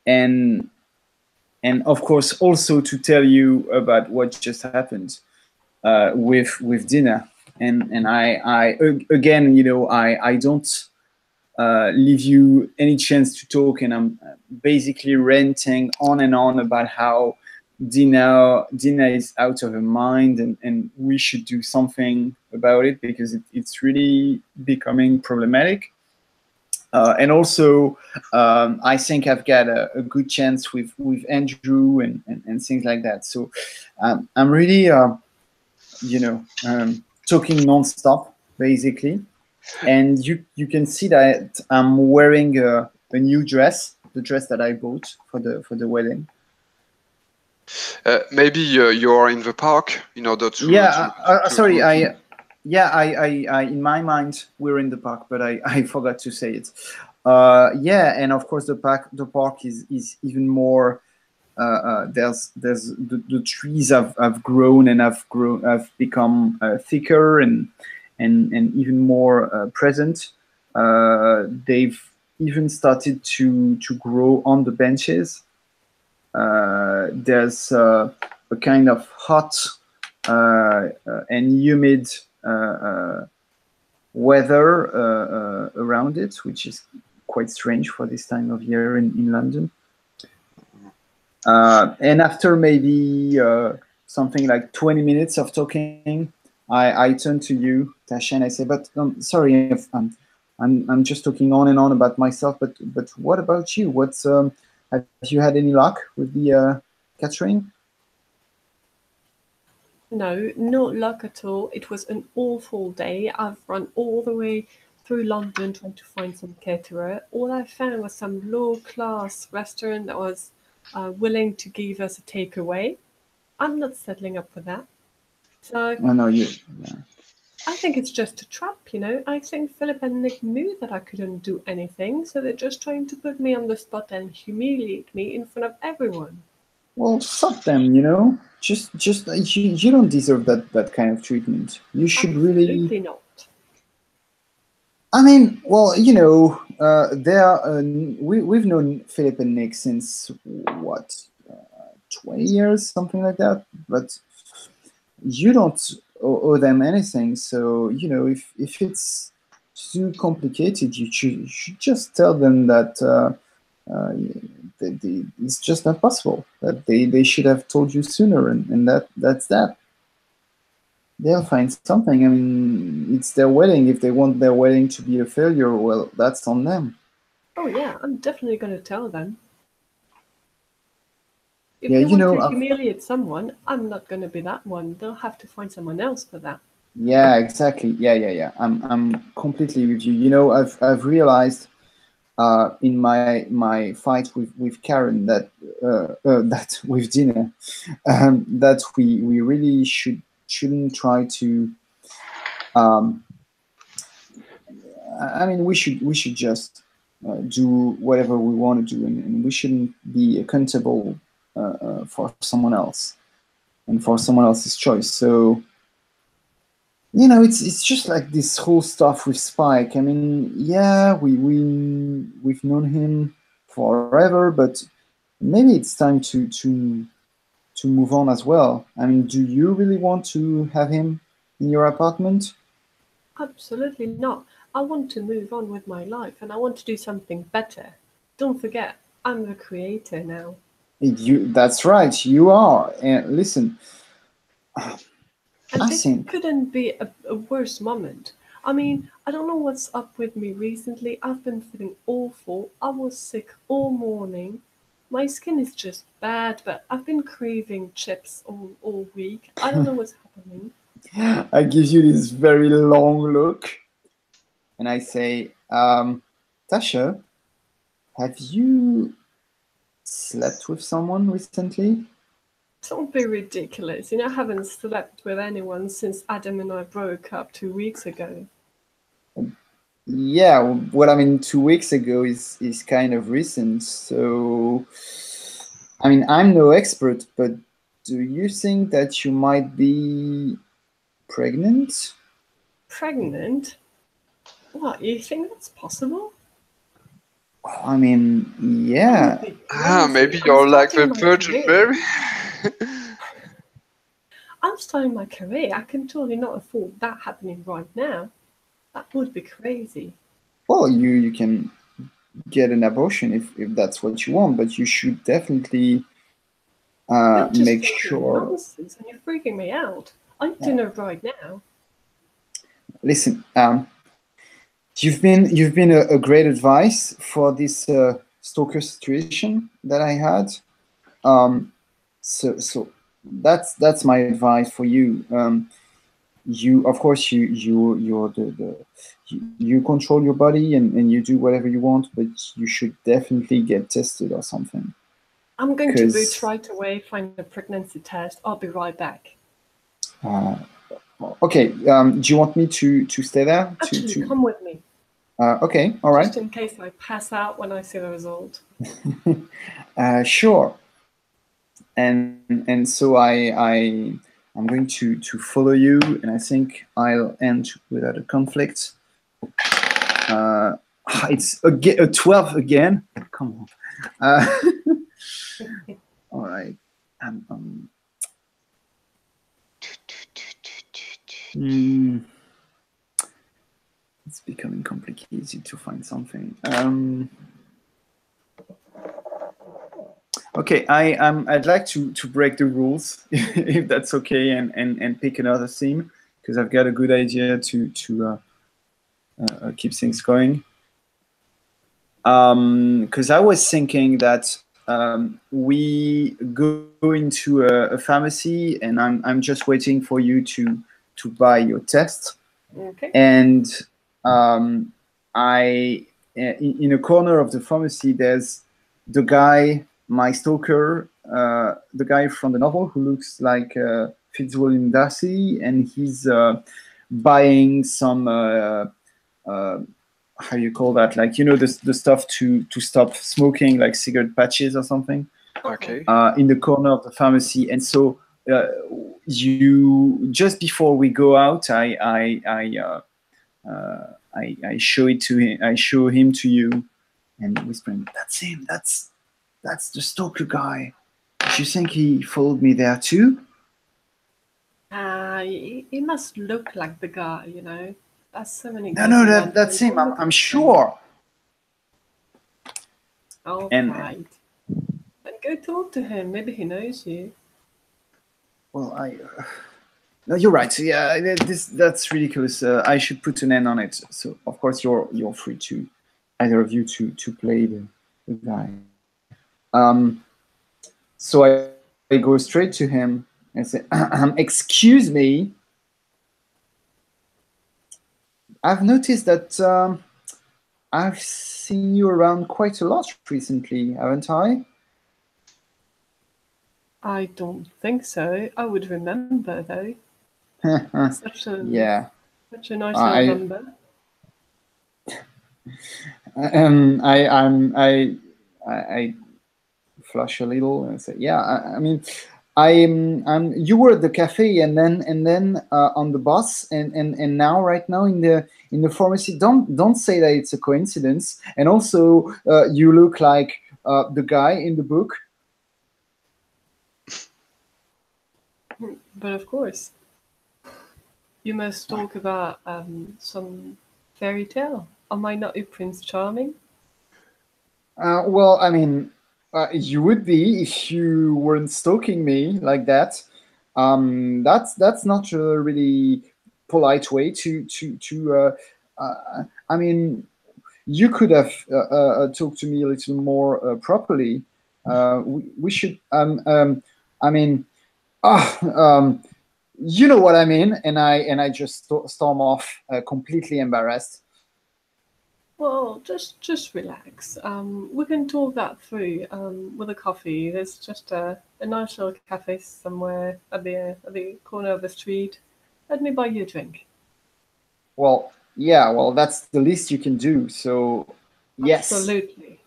Speaker 2: And of course also to tell you about what just happened with Dina. And I again, I don't leave you any chance to talk, and I'm basically ranting on and on about how Dina is out of her mind, and we should do something about it because it's really becoming problematic. And also, I think I've got a good chance with Andrew and things like that. So I'm really, talking nonstop, basically. And you can see that I'm wearing a new dress, the dress that I bought for the wedding.
Speaker 1: Maybe you're in the park in order to.
Speaker 2: Sorry, I in my mind we're in the park, but I forgot to say it. And of course the park is even more. There's the trees have grown and have become thicker and even more present. They've even started to grow on the benches. There's a kind of hot and humid weather around it, which is quite strange for this time of year in London. And after maybe something like 20 minutes of talking, I turn to you, Tasha, and I say, "But sorry, if I'm just talking on and on about myself. But what about you? What's have you had any luck with the catering?"
Speaker 3: No, not luck at all. It was an awful day. I've run all the way through London trying to find some caterer. All I found was some low-class restaurant that was willing to give us a takeaway. I'm not settling up for that. So
Speaker 2: I know you. Yeah.
Speaker 3: I think it's just a trap, you know. I think Philip and Nick knew that I couldn't do anything, so they're just trying to put me on the spot and humiliate me in front of everyone.
Speaker 2: Well, fuck them, you know. Just you don't deserve that kind of treatment. You should really.
Speaker 3: Absolutely not.
Speaker 2: I mean, well, you know, they are. We've known Philip and Nick since what, 20 years, something like that. But you don't owe them anything. So you know, if it's too complicated, you should just tell them that it's just not possible. That they should have told you sooner, and that's that. They'll find something. I mean, it's their wedding. If they want their wedding to be a failure, well, that's on them.
Speaker 3: Oh yeah, I'm definitely going to tell them. If
Speaker 2: Yeah,
Speaker 3: they
Speaker 2: you
Speaker 3: want
Speaker 2: know,
Speaker 3: to humiliate someone, I'm not going to be that one. They'll have to find someone else for that.
Speaker 2: yeah, exactly. Yeah. I'm completely with you. You know, I've realized in my fight with Karen that that with Dina that we really shouldn't try to. I mean, we should just do whatever we want to do, and we shouldn't be accountable for someone else and for someone else's choice. So you know, it's just like this whole stuff with Spike. I mean, yeah, we've known him forever, but maybe it's time to move on as well. I mean, do you really want to have him in your apartment?
Speaker 3: Absolutely not. I want to move on with my life and I want to do something better. Don't forget, I'm the creator now.
Speaker 2: That's right, you are. And listen,
Speaker 3: And
Speaker 2: I
Speaker 3: this
Speaker 2: think,
Speaker 3: couldn't be a worse moment. I mean, I don't know what's up with me recently. I've been feeling awful. I was sick all morning. My skin is just bad, but I've been craving chips all week. I don't know what's happening.
Speaker 2: I give you this very long look, and I say, Tasha, have you slept with someone recently?
Speaker 3: Don't be ridiculous. You know, I haven't slept with anyone since Adam and I broke up 2 weeks ago.
Speaker 2: Yeah, what I mean, 2 weeks ago is kind of recent. So, I mean, I'm no expert, but do you think that you might be pregnant?
Speaker 3: Pregnant? What, you think that's possible?
Speaker 2: Well, I mean,
Speaker 3: That would
Speaker 2: yeah.
Speaker 3: be
Speaker 1: Maybe
Speaker 3: crazy. I'm
Speaker 1: you're like the
Speaker 3: starting my
Speaker 1: Virgin
Speaker 3: career.
Speaker 1: Mary.
Speaker 3: I'm starting my career. I can totally not afford that happening right now. That would be crazy.
Speaker 2: Well, you can get an abortion if that's what you want, but you should definitely
Speaker 3: You're just
Speaker 2: make
Speaker 3: talking
Speaker 2: sure.
Speaker 3: nonsense and you're freaking me out. I'm doing it right now.
Speaker 2: Listen, you've been a great advice for this stalker situation that I had. So that's my advice for you. You of course you're you control your body and you do whatever you want, but you should definitely get tested or something.
Speaker 3: I'm going to boot
Speaker 2: Because
Speaker 3: right away, find a pregnancy test. I'll be right back.
Speaker 2: uh, okay, do you want me to stay there
Speaker 3: Actually,
Speaker 2: to
Speaker 3: come with me,
Speaker 2: okay, all right.
Speaker 3: just in case I pass out when I see the result.
Speaker 2: Sure. And so I'm going to follow you, and I think I'll end without a conflict. It's a 12 again. Come on. All right. Hmm, it's becoming complicated to find something. Okay, I'd like to break the rules, if that's okay, and pick another theme, because I've got a good idea to keep things going. Because I was thinking that we go into a pharmacy, and I'm just waiting for you to buy your test.
Speaker 3: Okay.
Speaker 2: And in a corner of the pharmacy, there's the guy, my stalker, the guy from the novel who looks like Fitzwilliam Darcy, and he's buying some how you call that, like, the stuff to stop smoking, like cigarette patches or something.
Speaker 1: Okay.
Speaker 2: In the corner of the pharmacy. And so you just before we go out, I show it to him. I show him to you, and whispering, "That's him. That's the stalker guy. Do you think he followed me there too?"
Speaker 3: He must look like the guy, you know. There's so many guys.
Speaker 2: No, that's him. I'm sure.
Speaker 3: All
Speaker 2: And-
Speaker 3: right. Then go talk to him. Maybe he knows you.
Speaker 2: Well, no, you're right. Yeah, that's ridiculous. I should put an end on it. So of course you're free to, either of you, to play the guy. So I go straight to him and say, "Excuse me. I've noticed that I've seen you around quite a lot recently, haven't I?"
Speaker 3: I don't think so. I would remember though. Such a
Speaker 2: Yeah.
Speaker 3: Such a nice
Speaker 2: I-
Speaker 3: little number.
Speaker 2: I flush a little and say, "Yeah, I mean, you were at the cafe, and then on the bus, and now right now in the pharmacy. Don't say that it's a coincidence. And also, you look like the guy in the book."
Speaker 3: But of course, you must talk about some fairy tale. Am I not a Prince Charming?
Speaker 2: Well, I mean, you would be if you weren't stalking me like that. That's not a really polite way to. I mean, you could have talked to me a little more properly. We should. I mean, you know what I mean. And I just storm off, completely embarrassed.
Speaker 3: Well, just relax. We can talk that through with a coffee. There's just a nice little cafe somewhere at the corner of the street. Let me buy you a drink.
Speaker 2: Well, yeah. Well, that's the least you can do. So, yes.
Speaker 3: Absolutely.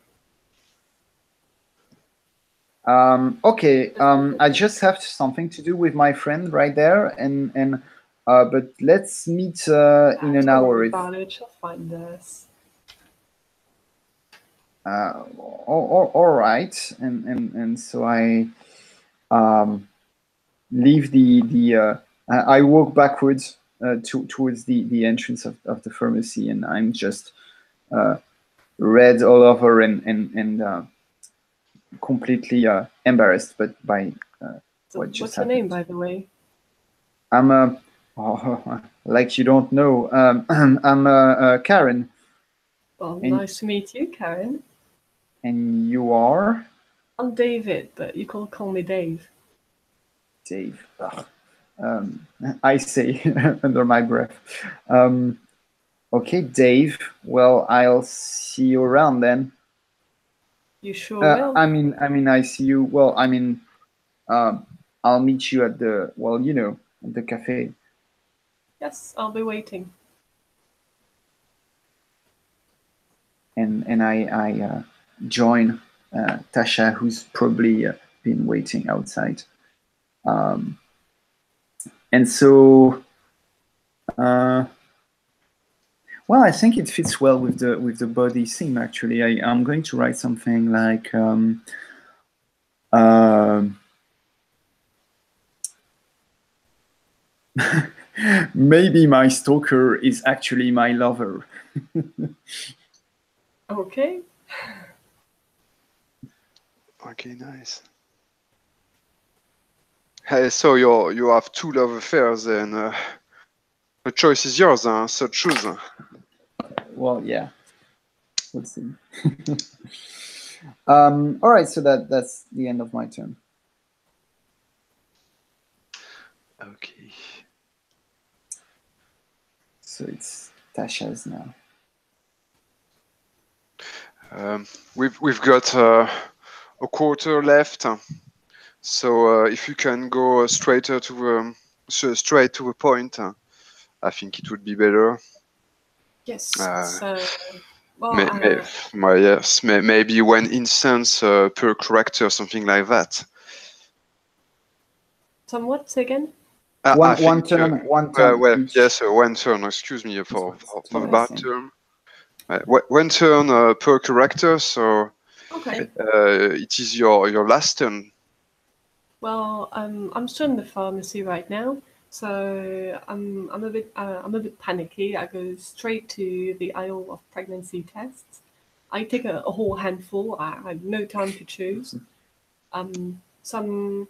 Speaker 2: Okay. I just have something to do with my friend right there, and but let's meet in an
Speaker 3: Don't
Speaker 2: hour.
Speaker 3: worry about it. She'll find us.
Speaker 2: All right. And so I leave I walk backwards towards the entrance of the pharmacy, and I'm just red all over and completely embarrassed, but by
Speaker 3: So
Speaker 2: what just
Speaker 3: what's your
Speaker 2: happened.
Speaker 3: name, by the way?
Speaker 2: I'm like you don't know. I'm Karen,
Speaker 3: Well,
Speaker 2: And-
Speaker 3: nice to meet you, Karen.
Speaker 2: and you are
Speaker 3: I'm David, but you can call me Dave.
Speaker 2: Dave. Ugh. I say under my breath. Okay, Dave. Well, I'll see you around then.
Speaker 3: You sure will.
Speaker 2: I mean, I see you. Well, I mean, I'll meet you at the at the cafe.
Speaker 3: Yes, I'll be waiting.
Speaker 2: And I join Tasha, who's probably been waiting outside. And so, well, I think it fits well with the body theme. Actually, I'm going to write something like. Maybe my stalker is actually my lover.
Speaker 3: Okay.
Speaker 1: Okay, nice. Hey, so you have two love affairs, and the choice is yours, huh? So choose.
Speaker 2: Well, yeah. We'll see. All right, so that's the end of my turn.
Speaker 1: Okay.
Speaker 2: So it's Tasha's now.
Speaker 1: We've got a quarter left, so if you can go straight to the point, I think it would be better.
Speaker 3: Yes. So, well,
Speaker 1: yes, maybe 1 instance per character, something like that.
Speaker 3: Somewhat again.
Speaker 2: One turn.
Speaker 1: Well,
Speaker 2: each.
Speaker 1: yes, 1 turn. Excuse me for the bad
Speaker 2: Interesting.
Speaker 1: term. 1 turn per character, so
Speaker 3: Okay.
Speaker 1: it is your last turn.
Speaker 3: Well, I'm still in the pharmacy right now, so I'm a bit panicky. I go straight to the aisle of pregnancy tests. I take a whole handful. I have no time to choose. Some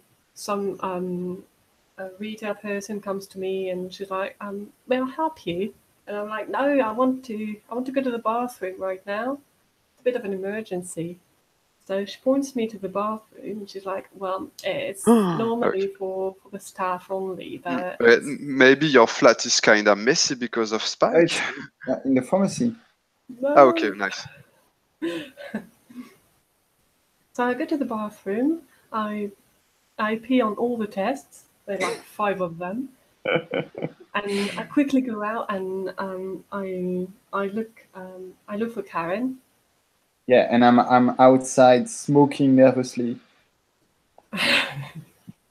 Speaker 3: retail person comes to me and she's like, "May I help you?" And I'm like, "No, I want to go to the bathroom right now. It's a bit of an emergency." So she points me to the bathroom and she's like, "Well, it's normally for the staff only, but
Speaker 1: maybe your flat is kind of messy because of Spike.
Speaker 2: In the pharmacy.
Speaker 3: no."
Speaker 1: Oh, okay, nice.
Speaker 3: So I go to the bathroom. I pee on all the tests. There are like 5 of them. And I quickly go out and I look for Karen.
Speaker 2: Yeah, and I'm outside smoking nervously.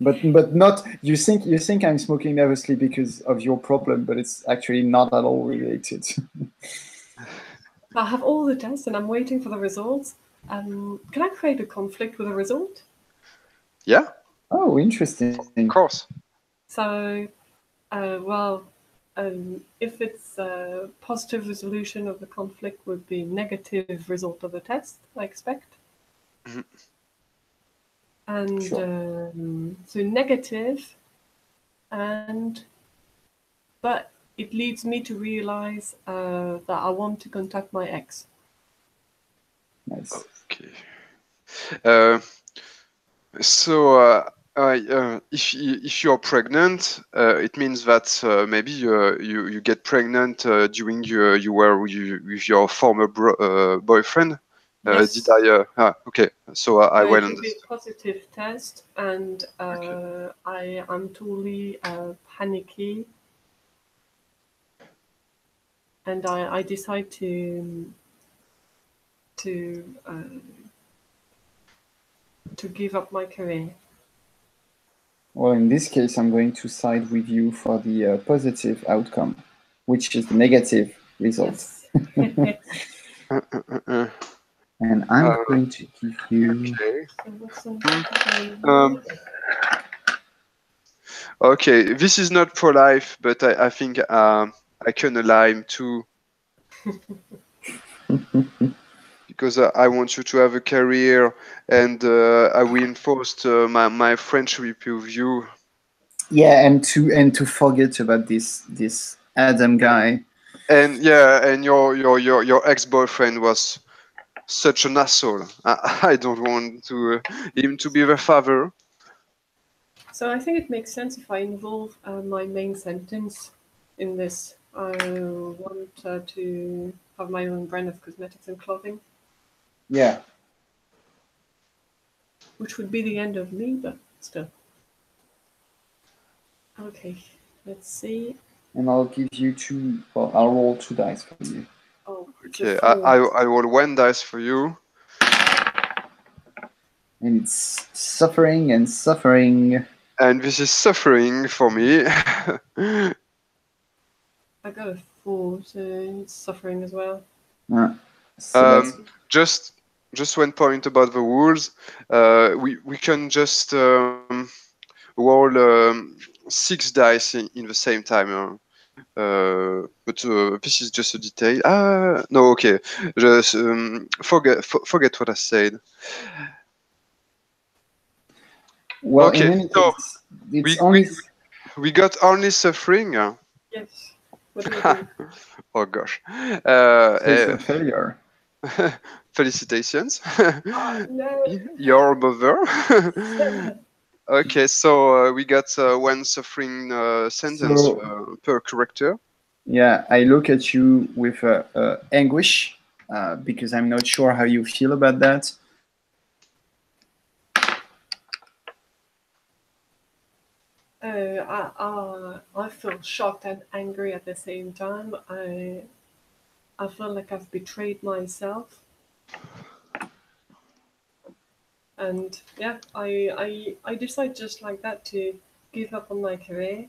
Speaker 2: but not you think I'm smoking nervously because of your problem, but it's actually not at all related.
Speaker 3: I have all the tests and I'm waiting for the results. Can I create a conflict with a result?
Speaker 1: Yeah.
Speaker 2: Oh, interesting.
Speaker 1: Of course.
Speaker 3: So, if it's a positive resolution of the conflict would be negative result of the test, I expect.
Speaker 1: Mhm.
Speaker 3: And
Speaker 2: Sure.
Speaker 3: so negative, but it leads me to realize that I want to contact my ex.
Speaker 2: Nice.
Speaker 1: Okay. So if you're pregnant, it means that maybe you get pregnant during you were with your former boyfriend.
Speaker 3: Yes.
Speaker 1: Did I? Okay. So I
Speaker 3: It
Speaker 1: will
Speaker 3: would be
Speaker 1: understand.
Speaker 3: a positive test, and
Speaker 1: Okay.
Speaker 3: I'm totally panicky, and I decide to give up my career.
Speaker 2: Well, in this case, I'm going to side with you for the positive outcome, which is the negative result.
Speaker 3: Yes.
Speaker 2: And I'm going to give you.
Speaker 1: Okay. Okay. This is not pro-life, but I think I can align too. Because I want you to have a career, and I reinforced my friendship with you.
Speaker 2: Yeah, and to forget about this Adam guy.
Speaker 1: And yeah, and your ex-boyfriend was such an asshole. I don't want him to be the father.
Speaker 3: So I think it makes sense if I involve my main sentence in this. I want to have my own brand of cosmetics and clothing.
Speaker 2: Yeah.
Speaker 3: Which would be the end of me, but still. Okay, let's see.
Speaker 2: And I'll give you 2. Well, I'll roll 2 dice for you.
Speaker 3: Oh, it's
Speaker 1: Okay,
Speaker 3: a 4.
Speaker 1: I roll 1 dice for you.
Speaker 2: And it's suffering and suffering.
Speaker 1: And this is suffering for me.
Speaker 3: I got a 4, so it's suffering as well.
Speaker 2: So that's
Speaker 1: just 1 point about the rules. We can just roll 6 dice in the same time. But this is just a detail. No, okay. Just forget what I said.
Speaker 2: well.
Speaker 1: Okay,
Speaker 2: In any
Speaker 1: so
Speaker 2: case, it's
Speaker 1: we
Speaker 2: only.
Speaker 1: we got only suffering.
Speaker 3: Yes. What do I do?
Speaker 1: Oh gosh.
Speaker 2: So it's a failure.
Speaker 1: Felicitations.
Speaker 3: No.
Speaker 1: Your mother. Okay, so we got one suffering sentence
Speaker 2: So
Speaker 1: per character.
Speaker 2: yeah, I look at you with anguish because I'm not sure how you feel about that.
Speaker 3: I feel shocked and angry at the same time. I feel like I've betrayed myself. And yeah, I decide just like that to give up on my career.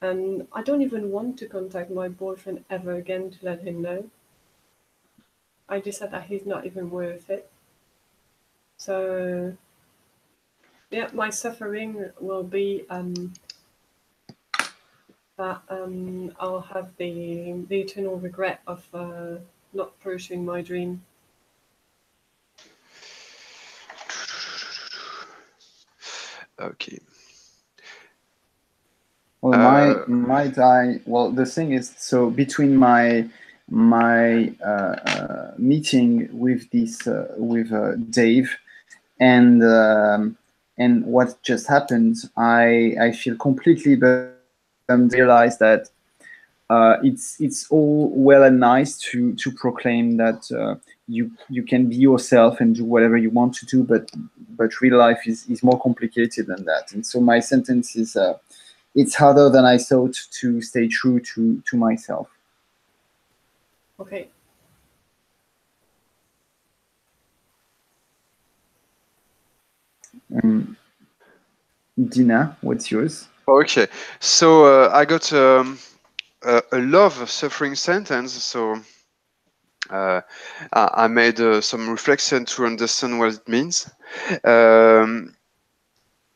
Speaker 3: And I don't even want to contact my boyfriend ever again to let him know. I decide that he's not even worth it. So yeah, my suffering will be that I'll have the eternal regret of not pursuing my dream.
Speaker 1: Okay.
Speaker 2: Well, my die. Well, the thing is, so between my meeting with this with Dave and what just happened, I feel completely bummed. Realize that it's all well and nice to proclaim that you can be yourself and do whatever you want to do, but real life is more complicated than that. And so my sentence is it's harder than I thought to stay true to myself.
Speaker 3: Okay.
Speaker 2: Dina, what's yours?
Speaker 1: Okay, so I got a love suffering sentence. So I made some reflection to understand what it means.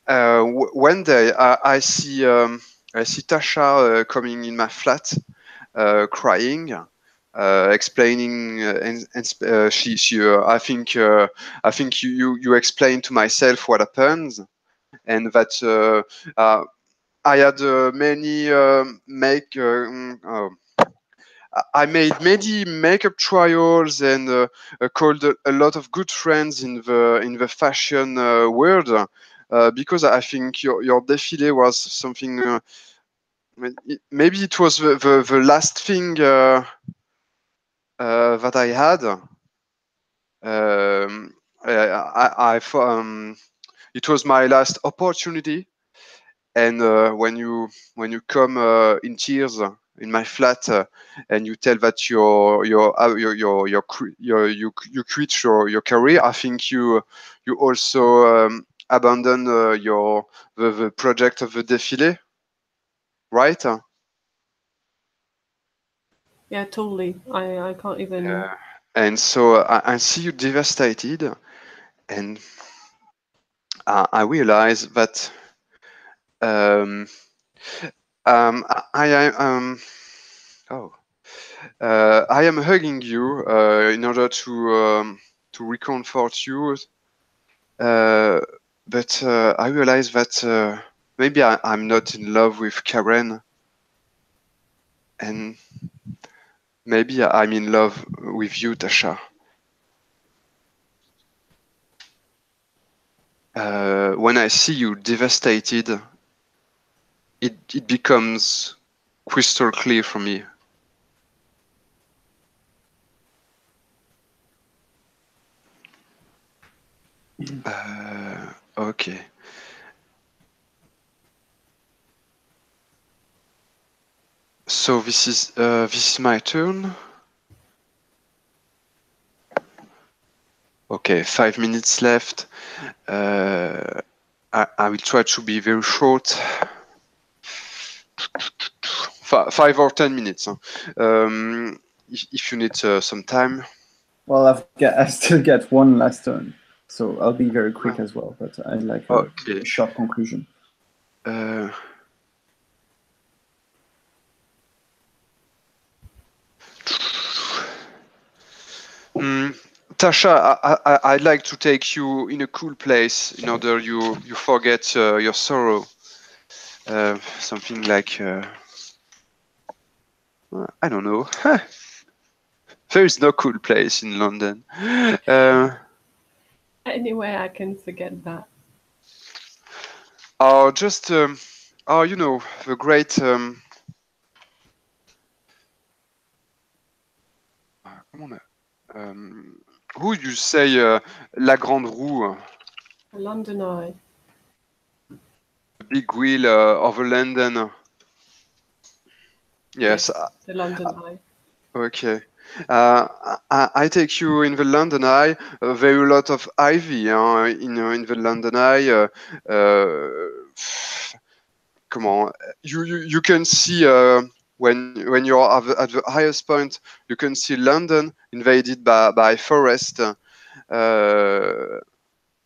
Speaker 1: One day I see Tasha coming in my flat, crying, explaining, and she I think you explained to myself what happened, and that I had many I made many makeup trials and called a lot of good friends in the fashion world because I think your défilé was something. Maybe it was the last thing that I had. It was my last opportunity, and when you come in tears in my flat and you tell that you quit your career, I think you also abandon the project of the défilé, right?
Speaker 3: Yeah, totally. I can't even.
Speaker 1: And so I see you devastated, and I realize that um, oh. I am hugging you in order to recomfort you, but I realize that maybe I'm not in love with Karen, and maybe I'm in love with you, Tasha. When I see you devastated, it becomes crystal clear for me. Okay. So this is my turn. Okay, 5 minutes left. I will try to be very short. 5 or 10 minutes. Huh? If you need some time.
Speaker 2: Well, I've still got one last turn, so I'll be very quick as well. But I'd like a
Speaker 1: Okay.
Speaker 2: short conclusion.
Speaker 1: Tasha, I'd like to take you in a cool place in order you forget your sorrow. Something like I don't know. There is no cool place in London.
Speaker 3: Anyway, I can forget that.
Speaker 1: Or just, you know, the great. Comment who you say La Grande Roue,
Speaker 3: London Eye.
Speaker 1: the big wheel of London. Yes.
Speaker 3: The London Eye.
Speaker 1: Okay. I take you in the London Eye. There are a lot of ivy in the London Eye. Come on, you can see when you're at the highest point, you can see London invaded by forest.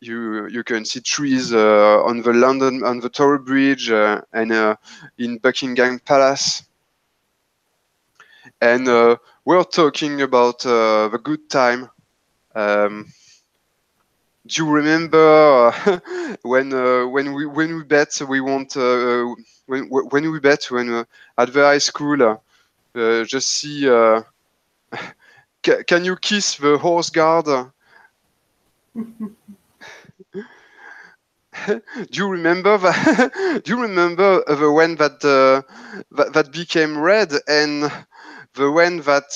Speaker 1: You can see trees on the Tower Bridge and in Buckingham Palace. And we're talking about the good time. Do you remember when we bet we want when we bet when at the high school just see can you kiss the horse guard? Do you remember that? Do you remember the one that became red and the one that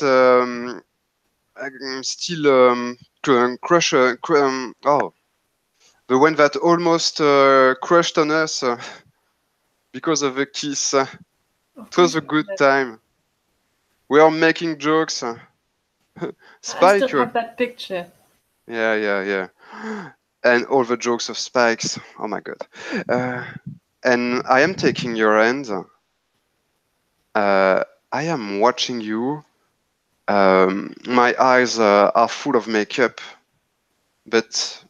Speaker 1: still crush? Oh, the one that almost crushed on us because of the kiss. It was a good time. We are making jokes.
Speaker 3: I
Speaker 1: Spike.
Speaker 3: still have that picture.
Speaker 1: Yeah. And all the jokes of Spikes. Oh my god. And I am taking your hand. I am watching you. My eyes are full of makeup. But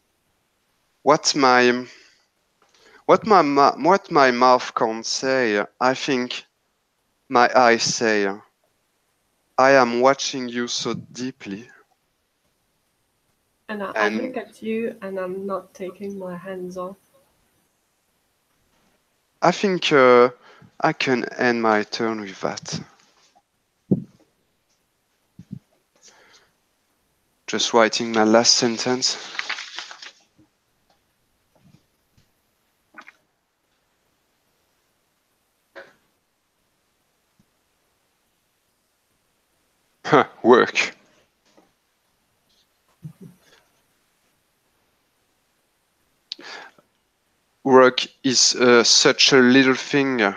Speaker 1: what my mouth can't say, I think my eyes say. I am watching you so deeply.
Speaker 3: And I look at you and I'm not taking my hands off.
Speaker 1: I think I can end my turn with that. Just writing my last sentence. Work. Work is such a little thing.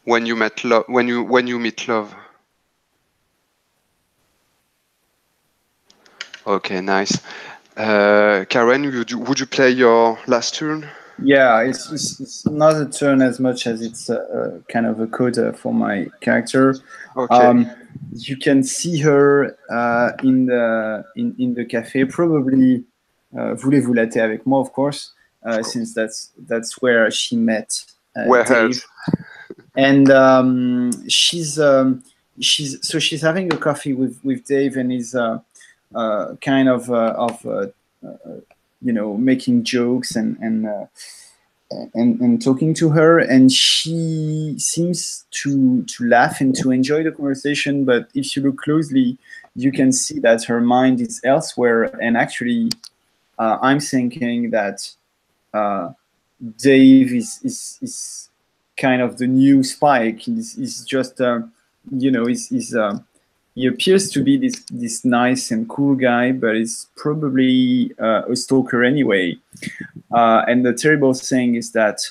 Speaker 1: When you meet love. Okay, nice. Karen, would you play your last turn?
Speaker 2: Yeah, it's not a turn as much as it's kind of a coda for my character.
Speaker 1: Okay.
Speaker 2: You can see her in the cafe. Probably, voulez-vous latte avec moi, of course, since that's where she met
Speaker 1: Where
Speaker 2: Dave.
Speaker 1: else?
Speaker 2: And she's having a coffee with Dave, and is kind of making jokes and talking to her, and she seems to laugh and to enjoy the conversation. But if you look closely, you can see that her mind is elsewhere. And actually, I'm thinking that Dave is kind of the new Spike. He's just he appears to be this nice and cool guy, but is probably a stalker anyway. And the terrible thing is that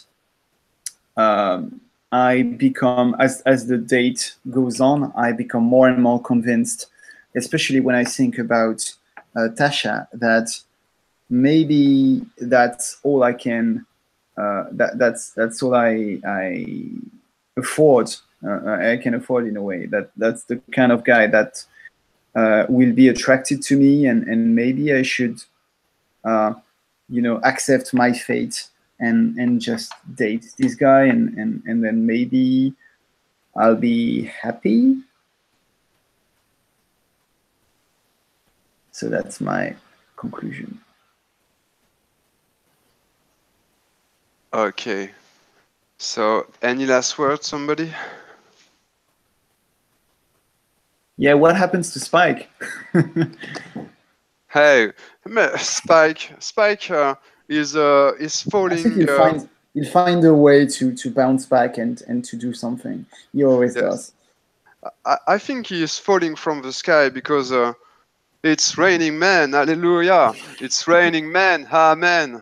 Speaker 2: I become, as the date goes on, I become more and more convinced, especially when I think about Tasha, that maybe that's all I can. That's all I afford. I can afford in a way. That's the kind of guy that will be attracted to me, and maybe I should, accept my fate and just date this guy, and then maybe I'll be happy. So that's my conclusion.
Speaker 1: Okay. So, any last words, somebody?
Speaker 2: Yeah, what happens to Spike?
Speaker 1: Hey, Spike is
Speaker 2: I think
Speaker 1: falling.
Speaker 2: he'll find a way to bounce back and to do something. He always
Speaker 1: Yes,
Speaker 2: does.
Speaker 1: I think he is falling from the sky because it's raining men. Hallelujah! It's raining men. Amen.